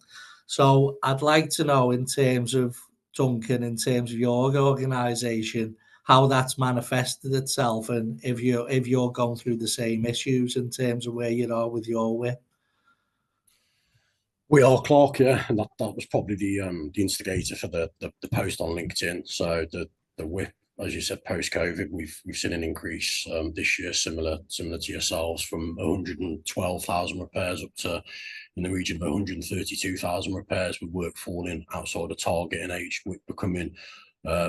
Speaker 8: So I'd like to know, in terms of, Duncan, in terms of your organisation, how that's manifested itself, and if you're going through the same issues in terms of where you are with your WIP.
Speaker 2: We are, Clark, yeah, and that was probably the instigator for the post on LinkedIn. So the WIP, as you said, post-COVID, we've seen an increase this year, similar to yourselves, from 112,000 repairs up to in the region of 132,000 repairs, with work falling outside of target and age becoming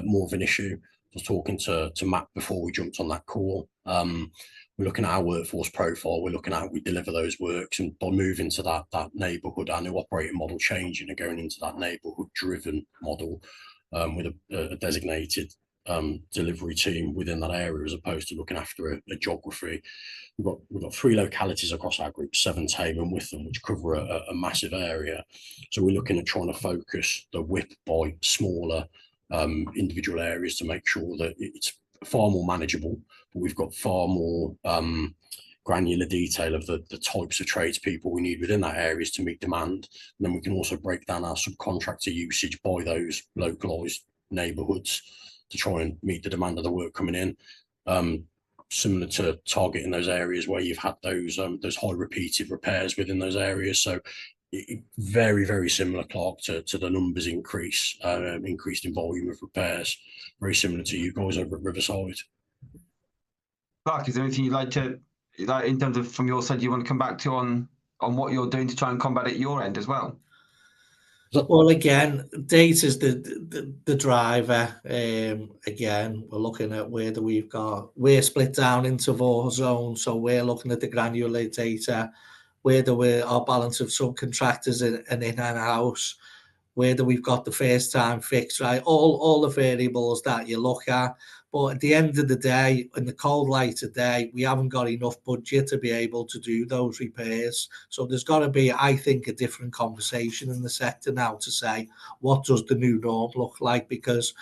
Speaker 2: more of an issue. I was talking to Matt before we jumped on that call. We're looking at our workforce profile. We're looking at how we deliver those works, and by moving to that neighbourhood, our new operating model changing and going into that neighbourhood-driven model with a designated delivery team within that area, as opposed to looking after a geography. We've got 3 localities across our group, 7 Tame and Witham, which cover a massive area. So we're looking at trying to focus the WIP by smaller individual areas to make sure that it's far more manageable, but we've got far more granular detail of the types of tradespeople we need within that areas to meet demand. And then we can also break down our subcontractor usage by those localized neighborhoods to try and meet the demand of the work coming in. Similar to targeting those areas where you've had those high repeated repairs within those areas. So very, very similar, Clark, to the numbers increased in volume of repairs. Very similar to you guys over at Riverside.
Speaker 1: Clark, is there anything you'd like to, in terms of from your side, you want to come back to on what you're doing to try and combat it at your end as well?
Speaker 8: Well, again, data is the driver. Again, we're looking at we're split down into 4 zones, so we're looking at the granular data, where our balance of subcontractors and in and house, whether we've got the first time fix, right? All the variables that you look at. But at the end of the day, in the cold light of day, we haven't got enough budget to be able to do those repairs. So there's got to be, I think, a different conversation in the sector now to say, what does the new norm look like? Because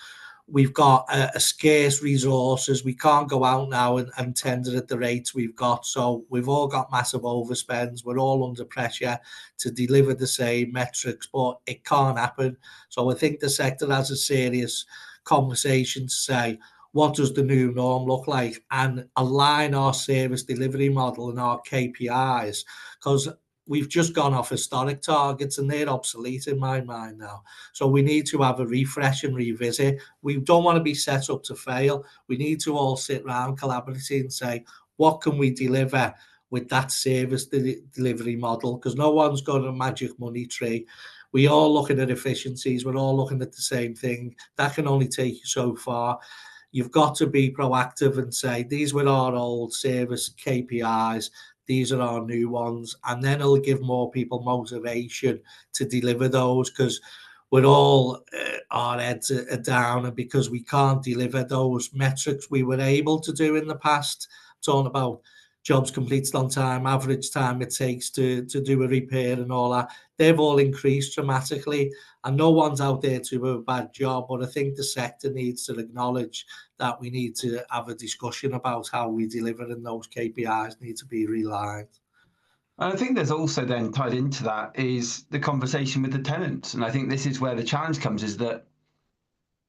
Speaker 8: we've got a scarce resources. We can't go out now and tender at the rates we've got. So we've all got massive overspends. We're all under pressure to deliver the same metrics, but it can't happen. So I think the sector has a serious conversation to say, what does the new norm look like, and align our service delivery model and our KPIs, because we've just gone off historic targets and they're obsolete in my mind now. So we need to have a refresh and revisit. We don't want to be set up to fail. We need to all sit around collaboratively and say, what can we deliver with that service delivery model? Because no one's got a magic money tree. We all looking at efficiencies. We're all looking at the same thing. That can only take you so far. You've got to be proactive and say, these were our old service KPIs, these are our new ones, and then it'll give more people motivation to deliver those, because we're all, our heads are down, and because we can't deliver those metrics we were able to do in the past. Talking about jobs completed on time, average time it takes to do a repair and all that, they've all increased dramatically, and no one's out there to do a bad job. But I think the sector needs to acknowledge that we need to have a discussion about how we deliver, and those KPIs need to be realigned.
Speaker 1: And I think there's also then tied into that is the conversation with the tenants. And I think this is where the challenge comes, is that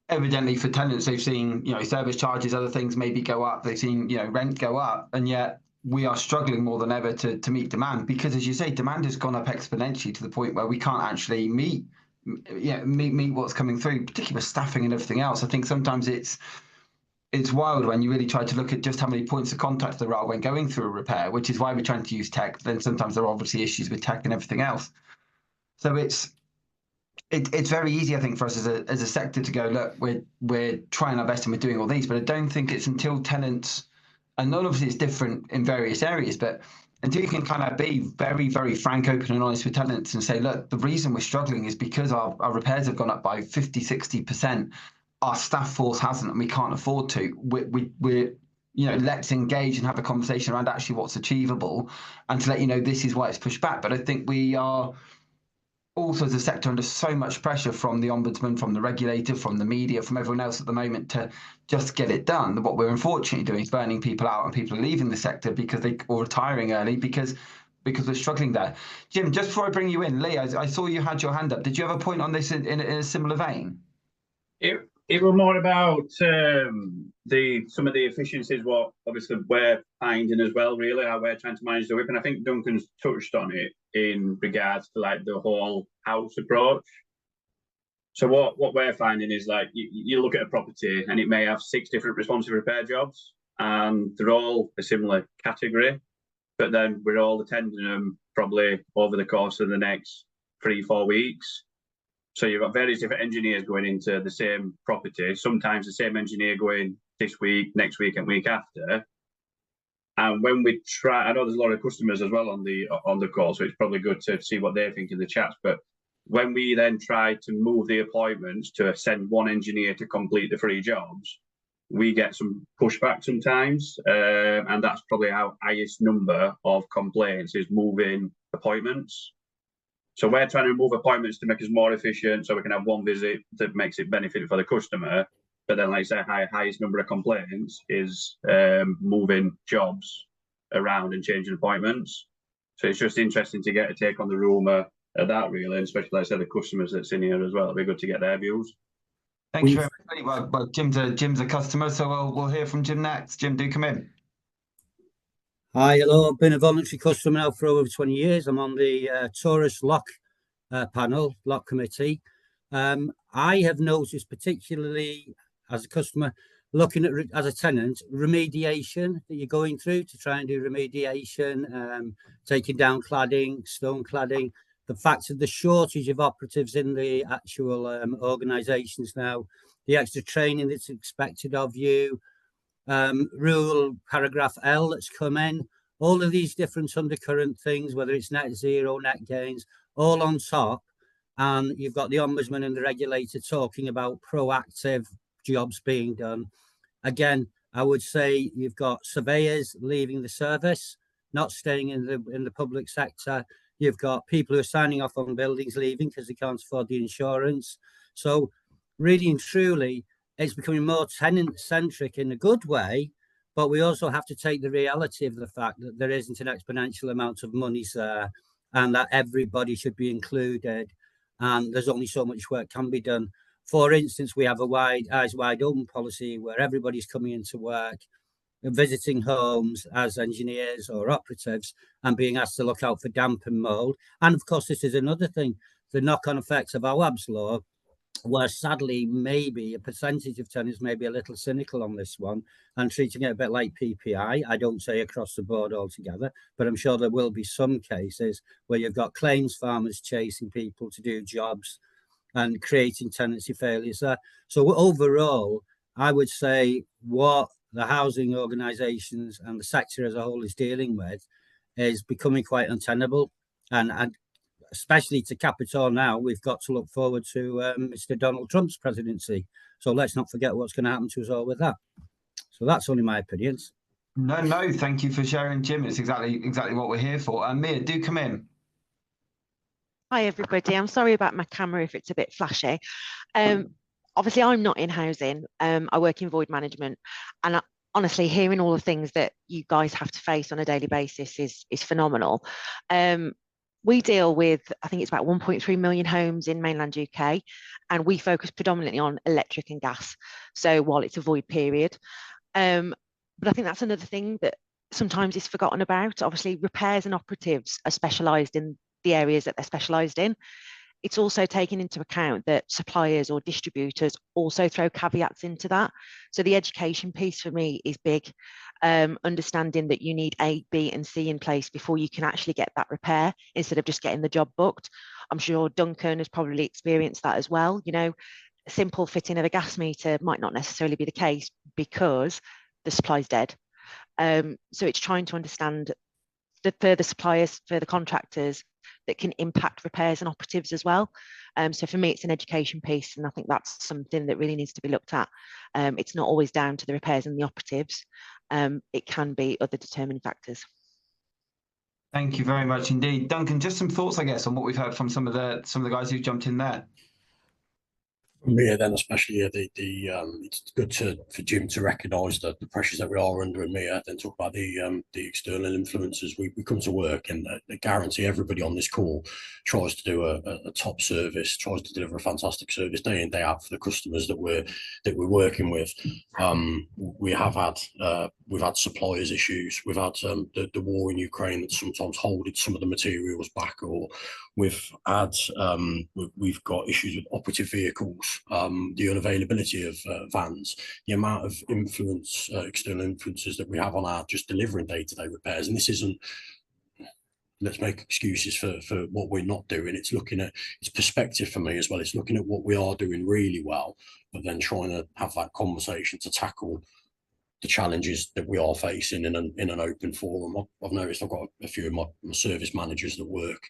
Speaker 1: evidently for tenants, they've seen, service charges, other things maybe go up. They've seen, rent go up, and yet we are struggling more than ever to meet demand, because, as you say, demand has gone up exponentially to the point where we can't actually meet what's coming through, particularly with staffing and everything else. I think sometimes it's wild when you really try to look at just how many points of contact there are when going through a repair, which is why we're trying to use tech. Then sometimes there are obviously issues with tech and everything else. So it's very easy, I think, for us as a sector to go, look, we're trying our best and we're doing all these, but I don't think it's until tenants, and obviously it's different in various areas, but until you can kind of be very, very frank, open and honest with tenants and say, look, the reason we're struggling is because our repairs have gone up by 50, 60%. Our staff force hasn't, and we can't afford to. We're let's engage and have a conversation around actually what's achievable, and to let you know this is why it's pushed back. But I think we are also, as a sector, under so much pressure from the ombudsman, from the regulator, from the media, from everyone else at the moment to just get it done. What we're unfortunately doing is burning people out, and people are leaving the sector or retiring early because we're struggling there. Jim, just before I bring you in, Lee, I saw you had your hand up. Did you have a point on this in a similar vein?
Speaker 9: It was more about some of the efficiencies, what obviously we're finding as well, really, how we're trying to manage the WIP. And I think Duncan's touched on it in regards to like the whole house approach. So what we're finding is, like, you look at a property and it may have 6 different responsive repair jobs, and they're all a similar category, but then we're all attending them probably over the course of the next 3-4 weeks. So you've got various different engineers going into the same property. Sometimes the same engineer going this week, next week, and week after. And when we try, I know there's a lot of customers as well on the call, so it's probably good to see what they think in the chats. But when we then try to move the appointments to send one engineer to complete the 3 jobs, we get some pushback sometimes, and that's probably our highest number of complaints, is moving appointments. So we're trying to move appointments to make us more efficient, so we can have one visit that makes it benefit for the customer. But then, like I say, highest number of complaints is moving jobs. around and changing appointments. So it's just interesting to get a take on the rumour of that, really, and especially, like I said, the customers that's in here as well. It'd be good to get their views.
Speaker 1: Thank you very much. Well, Jim's a customer, so we'll hear from Jim next. Jim, do come in.
Speaker 10: Hi, hello. I've been a voluntary customer now for over 20 years. I'm on the tourist lock panel, lock committee. I have noticed, particularly as a customer, looking at, as a tenant, remediation that you're going through to try and do remediation, taking down cladding, stone cladding, the fact of the shortage of operatives in the actual organisations now, the extra training that's expected of you, rule paragraph L that's come in, all of these different undercurrent things, whether it's net zero, net gains, all on top. And you've got the Ombudsman and the regulator talking about proactive jobs being done. Again, I would say you've got surveyors leaving the service, not staying in the public sector. You've got people who are signing off on buildings leaving because they can't afford the insurance. So really and truly, it's becoming more tenant-centric in a good way, but we also have to take the reality of the fact that there isn't an exponential amount of money there and that everybody should be included. And there's only so much work can be done. For instance, we have a eyes wide open policy where everybody's coming into work, visiting homes as engineers or operatives and being asked to look out for damp and mould. And of course, this is another thing, the knock-on effects of our WABS law, where sadly maybe a percentage of tenants may be a little cynical on this one and treating it a bit like PPI. I don't say across the board altogether, but I'm sure there will be some cases where you've got claims farmers chasing people to do jobs and creating tenancy failures there. So overall, I would say what the housing organisations and the sector as a whole is dealing with is becoming quite untenable. And especially to cap it all now, we've got to look forward to Mr. Donald Trump's presidency. So let's not forget what's going to happen to us all with that. So that's only my opinions.
Speaker 1: No, thank you for sharing, Jim. It's exactly what we're here for. And Mia, do come in.
Speaker 11: Hi, everybody. I'm sorry about my camera if it's a bit flashy. Obviously, I'm not in housing. I work in void management. And honestly, hearing all the things that you guys have to face on a daily basis is phenomenal. We deal with, I think it's about 1.3 million homes in mainland UK, and we focus predominantly on electric and gas. So while it's a void period, but I think that's another thing that sometimes is forgotten about. Obviously, repairs and operatives are specialised in the areas that they're specialised in. It's also taken into account that suppliers or distributors also throw caveats into that. So the education piece for me is big. Understanding that you need A, B, and C in place before you can actually get that repair instead of just getting the job booked. I'm sure Duncan has probably experienced that as well. You know, a simple fitting of a gas meter might not necessarily be the case because the supply's dead. So it's trying to understand the further suppliers, further contractors that can impact repairs and operatives as well. So for me, it's an education piece, and I think that's something that really needs to be looked at. It's not always down to the repairs and the operatives. It can be other determining factors.
Speaker 1: Thank you very much indeed, Duncan. Just some thoughts, I guess, on what we've heard from some of the guys who jumped in there.
Speaker 2: Yeah, then especially it's good for Jim to recognise the pressures that we are under, and Mia then talk about the external influences. We come to work, and I guarantee everybody on this call tries to do a top service, tries to deliver a fantastic service day in, day out for the customers that we're working with. We've had suppliers issues. We've had the war in Ukraine that's sometimes holding some of the materials back, or we've got issues with operative vehicles. The unavailability of vans, the amount of influence, external influences that we have on our just delivering day-to-day repairs. And this isn't, let's make excuses for what we're not doing. It's looking at, it's perspective for me as well. It's looking at what we are doing really well, but then trying to have that conversation to tackle the challenges that we are facing in an open forum. I've noticed I've got a few of my service managers that work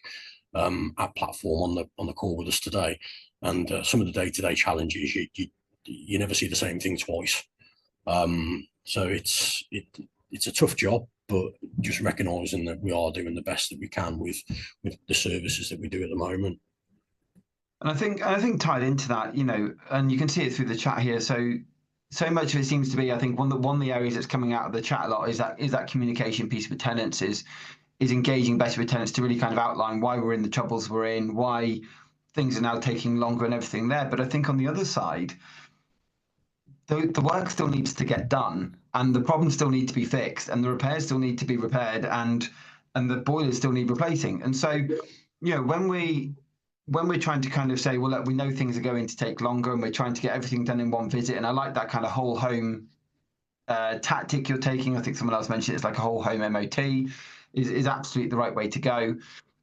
Speaker 2: at Platform on the call with us today. And some of the day-to-day challenges, you never see the same thing twice. So it's a tough job, but just recognising that we are doing the best that we can with the services that we do at the moment.
Speaker 1: And I think tied into that, you know, and you can see it through the chat here. So so much of it seems to be, I think one of the areas that's coming out of the chat a lot is that communication piece with tenants is engaging better with tenants to really kind of outline why we're in the troubles we're in, why things are now taking longer and everything there. But I think on the other side, the work still needs to get done, and the problems still need to be fixed, and the repairs still need to be repaired, and the boilers still need replacing. And so, when we're trying to kind of say, well, look, we know things are going to take longer, and we're trying to get everything done in one visit, and I like that kind of whole home tactic you're taking. I think someone else mentioned it's like a whole home MOT is absolutely the right way to go.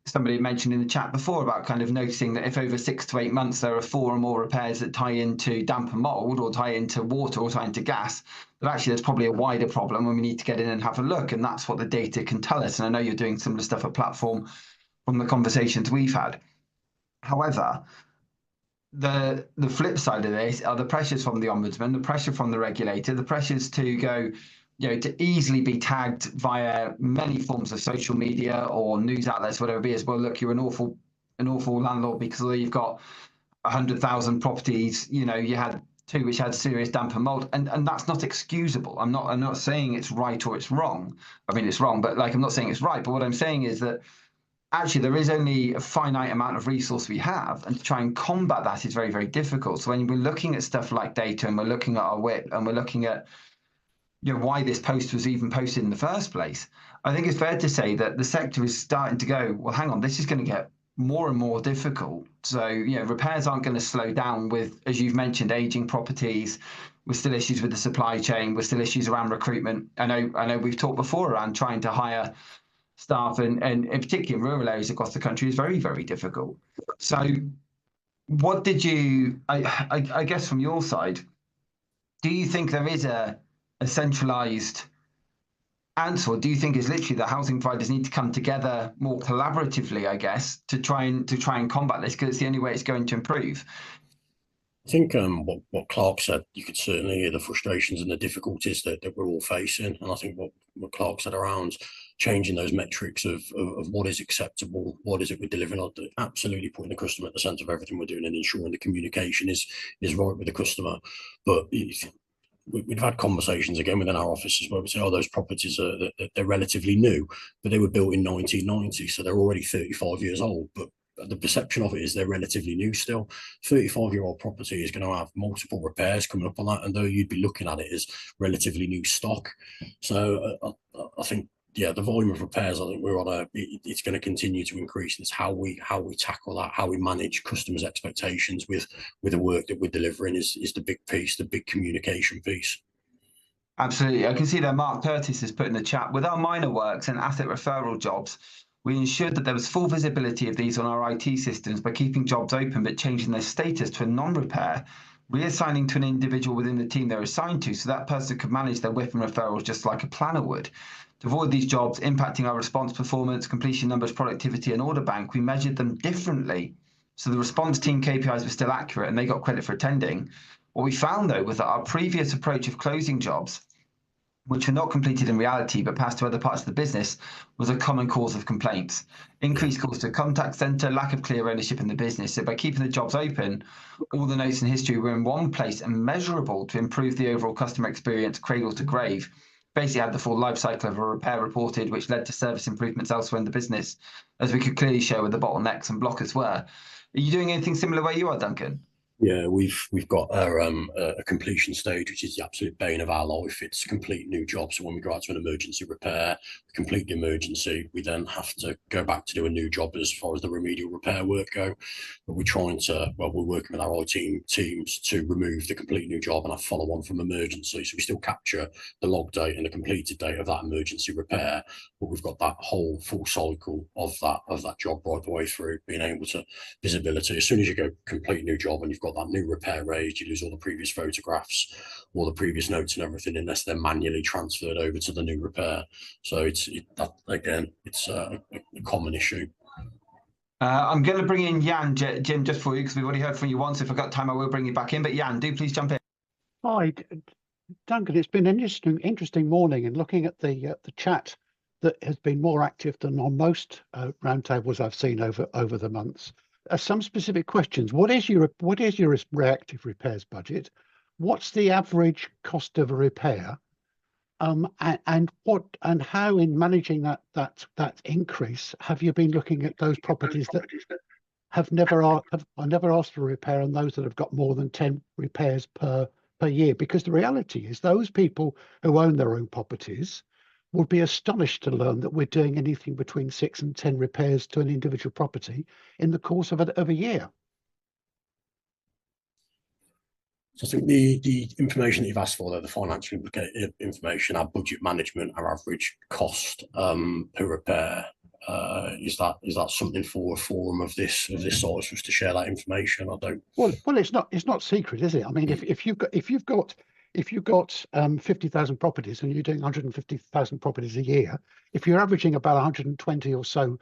Speaker 1: Somebody mentioned in the chat before about kind of noticing that if over 6 to 8 months there are 4 or more repairs that tie into damp and mold, or tie into water, or tie into gas, that actually there's probably a wider problem when we need to get in and have a look. And that's what the data can tell us. And I know you're doing similar stuff at Platform from the conversations we've had. However, the flip side of this are the pressures from the ombudsman, the pressure from the regulator, the pressures to go, to easily be tagged via many forms of social media or news outlets, whatever it be, as well, look, you're an awful landlord because although you've got 100,000 properties, you had 2 which had serious damp and mold, and that's not excusable. I'm not saying it's right or it's wrong. I mean, it's wrong, but I'm not saying it's right. But what I'm saying is that actually there is only a finite amount of resource we have, and to try and combat that is very, very difficult. So when we're looking at stuff like data, and we're looking at our WIP, and we're looking at why this post was even posted in the first place, I think it's fair to say that the sector is starting to go, well, hang on, this is going to get more and more difficult. So, repairs aren't going to slow down with, as you've mentioned, aging properties. We're still issues with the supply chain. We're still issues around recruitment. I know we've talked before around trying to hire staff, and particularly in rural areas across the country is very, very difficult. So what did you, I guess from your side, do you think there is a centralised answer, or do you think it's literally the housing providers need to come together more collaboratively, I guess, to try and combat this, because it's the only way it's going to improve?
Speaker 2: I think what Clark said, you could certainly hear the frustrations and the difficulties that we're all facing. And I think what Clark said around changing those metrics of what is acceptable, what is it we're delivering on, absolutely putting the customer at the centre of everything we're doing and ensuring the communication is right with the customer. But we've had conversations again within our offices where we say, those properties they're relatively new, but they were built in 1990, so they're already 35 years old. But the perception of it is they're relatively new still. 35-year-old property is going to have multiple repairs coming up on that, and though you'd be looking at it as relatively new stock. So I think, the volume of repairs, I think we're on it's going to continue to increase. It's how we tackle that, how we manage customers' expectations with the work that we're delivering is the big piece, the big communication piece.
Speaker 1: Absolutely. I can see that Mark Curtis has put in the chat, with our minor works and asset referral jobs, we ensured that there was full visibility of these on our IT systems by keeping jobs open but changing their status to a non-repair, reassigning to an individual within the team they're assigned to, so that person could manage their WIP and referrals just like a planner would. To avoid these jobs impacting our response performance, completion numbers, productivity, and order bank, we measured them differently. So the response team KPIs were still accurate and they got credit for attending. What we found, though, was that our previous approach of closing jobs, which were not completed in reality but passed to other parts of the business, was a common cause of complaints. Increased calls to a contact centre, lack of clear ownership in the business. So by keeping the jobs open, all the notes and history were in one place and measurable to improve the overall customer experience, cradle to grave. Basically had the full life cycle of a repair reported, which led to service improvements elsewhere in the business, as we could clearly show where the bottlenecks and blockers were. Are you doing anything similar where you are, Duncan?
Speaker 2: Yeah, we've got our a completion stage, which is the absolute bane of our life. It's a complete new job. So when we go out to an emergency repair, complete the emergency, we then have to go back to do a new job as far as the remedial repair work go. But we're working with our IT teams to remove the complete new job and have follow on from emergency. So we still capture the log date and the completed date of that emergency repair, but we've got that whole full cycle of that job right the way through, being able to visibility. As soon as you go complete new job and you've got that new repair raised, you lose all the previous photographs, all the previous notes and everything, unless they're manually transferred over to the new repair. So it's a common issue.
Speaker 1: I'm going to bring in Jan, Jim, just for you, because we've already heard from you once. If I've got time, I will bring you back in. But Jan, do please jump in.
Speaker 12: Hi, Duncan. It's been an interesting morning, and looking at the chat that has been more active than on most roundtables I've seen over the months. Some specific questions. What is your reactive repairs budget? what's the average cost of a repair? And how in managing that increase have you been looking at those properties that are never asked for a repair and those that have got more than 10 repairs per year? Because the reality is those people who own their own properties would be astonished to learn that we're doing anything between 6 and 10 repairs to an individual property in the course of a year.
Speaker 2: So I think the information that you've asked for there, the financial information, our budget management, our average cost per repair, is that something for a forum of this sort for us to share that information? I don't.
Speaker 12: Well, it's not secret, is it? I mean, if you've got 50,000 properties and you're doing 150,000 properties a year, if you're averaging about 120 or so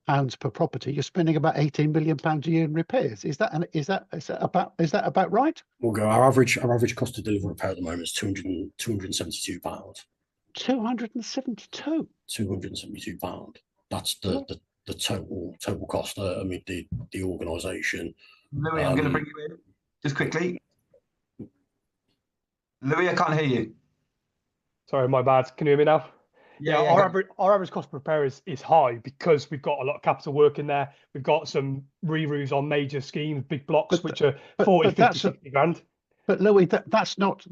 Speaker 12: pounds per property, you're spending about 18 million pounds a year in repairs. Is that about right?
Speaker 2: We'll go. Our average cost to deliver a repair at the moment is 272 pounds.
Speaker 12: 272.
Speaker 2: 272 pounds. That's the total cost. I mean the organisation.
Speaker 1: Louis, I'm going to bring you in just quickly. Louis, I can't hear you.
Speaker 3: Sorry, my bad. Can you hear me now?
Speaker 1: Yeah,
Speaker 3: our average cost per repair is high because we've got a lot of capital work in there. We've got some re-roofs on major schemes, big blocks, which are 40, 50, 60 grand.
Speaker 12: But Louis, that's not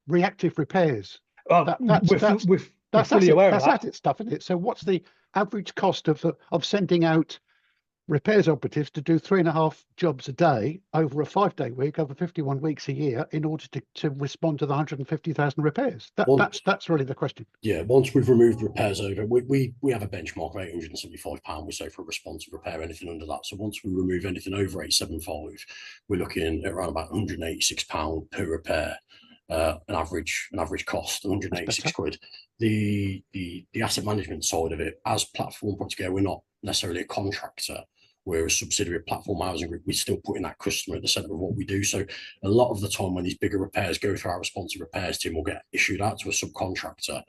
Speaker 12: reactive repairs.
Speaker 3: Well, we're fully aware of that.
Speaker 12: That's asset stuff, isn't it? So what's the average cost of sending out repairs operatives to do 3.5 jobs a day over a 5-day week, over 51 weeks a year, in order to respond to the 150,000 repairs? That's really the question.
Speaker 2: Yeah, once we've removed repairs over, we have a benchmark of £875, we say, for a responsive repair, anything under that. So once we remove anything over 875, we're looking at around about £186 per repair. An average cost, 186 quid. The asset management side of it, as Platform Property Care, we're not necessarily a contractor. We're a subsidiary of Platform Housing Group. We're still putting that customer at the centre of what we do. So a lot of the time when these bigger repairs go through our responsive repairs team will get issued out to a subcontractor,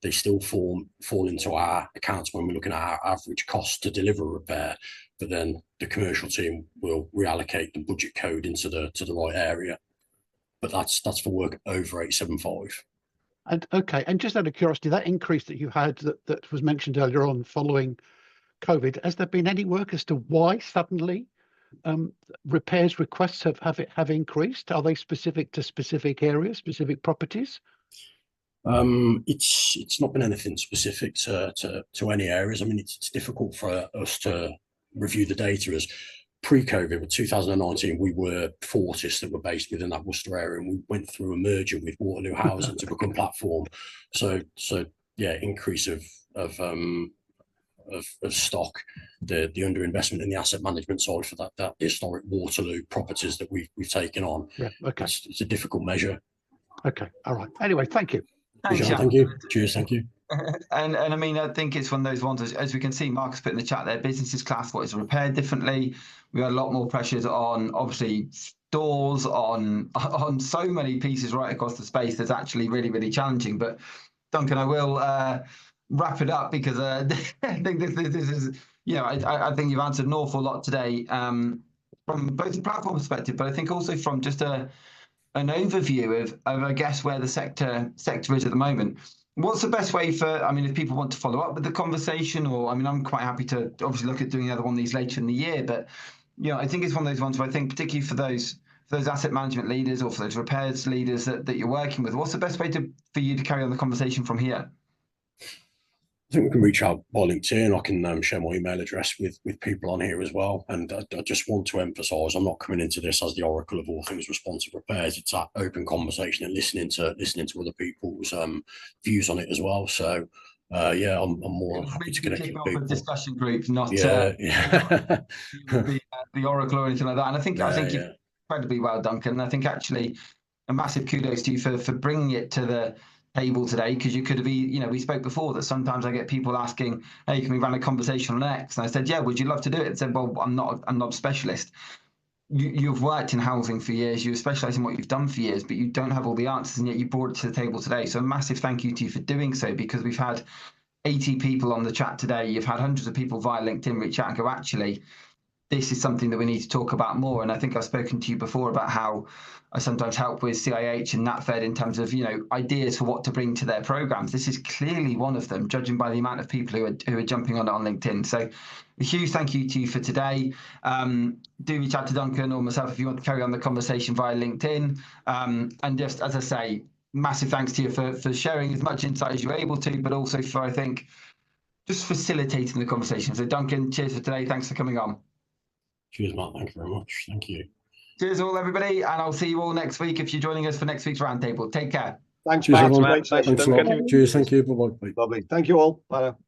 Speaker 2: they still fall into our accounts when we're looking at our average cost to deliver a repair. But then the commercial team will reallocate the budget code into the right area. But that's for work over 875.
Speaker 12: And okay, and just out of curiosity, that increase that you had that was mentioned earlier on following COVID, has there been any work as to why suddenly repairs requests have increased? Are they specific to specific areas, specific properties?
Speaker 2: It's not been anything specific to any areas. I mean, it's difficult for us to review the data as pre-COVID, with 2019, we were Fortis that were based within that Worcester area, and we went through a merger with Waterloo Housing to become Platform. So yeah, increase of stock, the underinvestment in the asset management side for that historic Waterloo properties that we've taken on.
Speaker 12: Yeah, okay.
Speaker 2: It's a difficult measure.
Speaker 12: Okay, all right. Anyway, thank you.
Speaker 2: Thank you. Cheers, thank you.
Speaker 1: And I mean, I think it's one of those ones, as we can see, Marcus put in the chat there, businesses class what is repaired differently. We had a lot more pressures on, obviously, stores, on so many pieces right across the space that's actually really, really challenging. But Duncan, I will wrap it up because I think this is, you know, I think you've answered an awful lot today from both a platform perspective, but I think also from just an overview of I guess where the sector is at the moment. What's the best way for, I mean, if people want to follow up with the conversation, or, I mean, I'm quite happy to obviously look at doing another one of these later in the year, but, you know, I think it's one of those ones where I think particularly for those asset management leaders or for those repairs leaders that you're working with, what's the best way for you to carry on the conversation from here?
Speaker 2: I think we can reach out by LinkedIn. I can share my email address with people on here as well. And I just want to emphasise, I'm not coming into this as the oracle of all things responsive repairs. It's that open conversation and listening to other people's views on it as well. So yeah, I'm more happy to connect with people.
Speaker 1: A discussion group, not
Speaker 2: the
Speaker 1: oracle or anything like that. And I think you're incredibly well, Duncan. I think actually a massive kudos to you for bringing it to the table today, because you could have, you know, we spoke before that sometimes I get people asking, hey, can we run a conversation on X? And I said, yeah, would you love to do it? And said, well, I'm not a specialist. You've worked in housing for years, you specialise in what you've done for years, but you don't have all the answers, and yet you brought it to the table today. So a massive thank you to you for doing so, because we've had 80 people on the chat today. You've had hundreds of people via LinkedIn reach out and go, actually, this is something that we need to talk about more. And I think I've spoken to you before about how I sometimes help with CIH and NatFed in terms of, ideas for what to bring to their programs. This is clearly one of them, judging by the amount of people who are jumping on it on LinkedIn. So a huge thank you to you for today. Do reach out to Duncan or myself if you want to carry on the conversation via LinkedIn. And just, as I say, massive thanks to you for sharing as much insight as you were able to, but also for, I think, just facilitating the conversation. So Duncan, cheers for today. Thanks for coming on.
Speaker 2: Cheers, Matt. Thank you very much. Thank you.
Speaker 1: Cheers all, everybody. And I'll see you all next week if you're joining us for next week's roundtable. Take care.
Speaker 6: Thanks,
Speaker 2: Cheers,
Speaker 6: Matt.
Speaker 2: everyone.
Speaker 6: Great session.
Speaker 2: Thanks a lot. Cheers. Thank you. Bye-bye.
Speaker 6: Lovely. Thank you all. Bye now.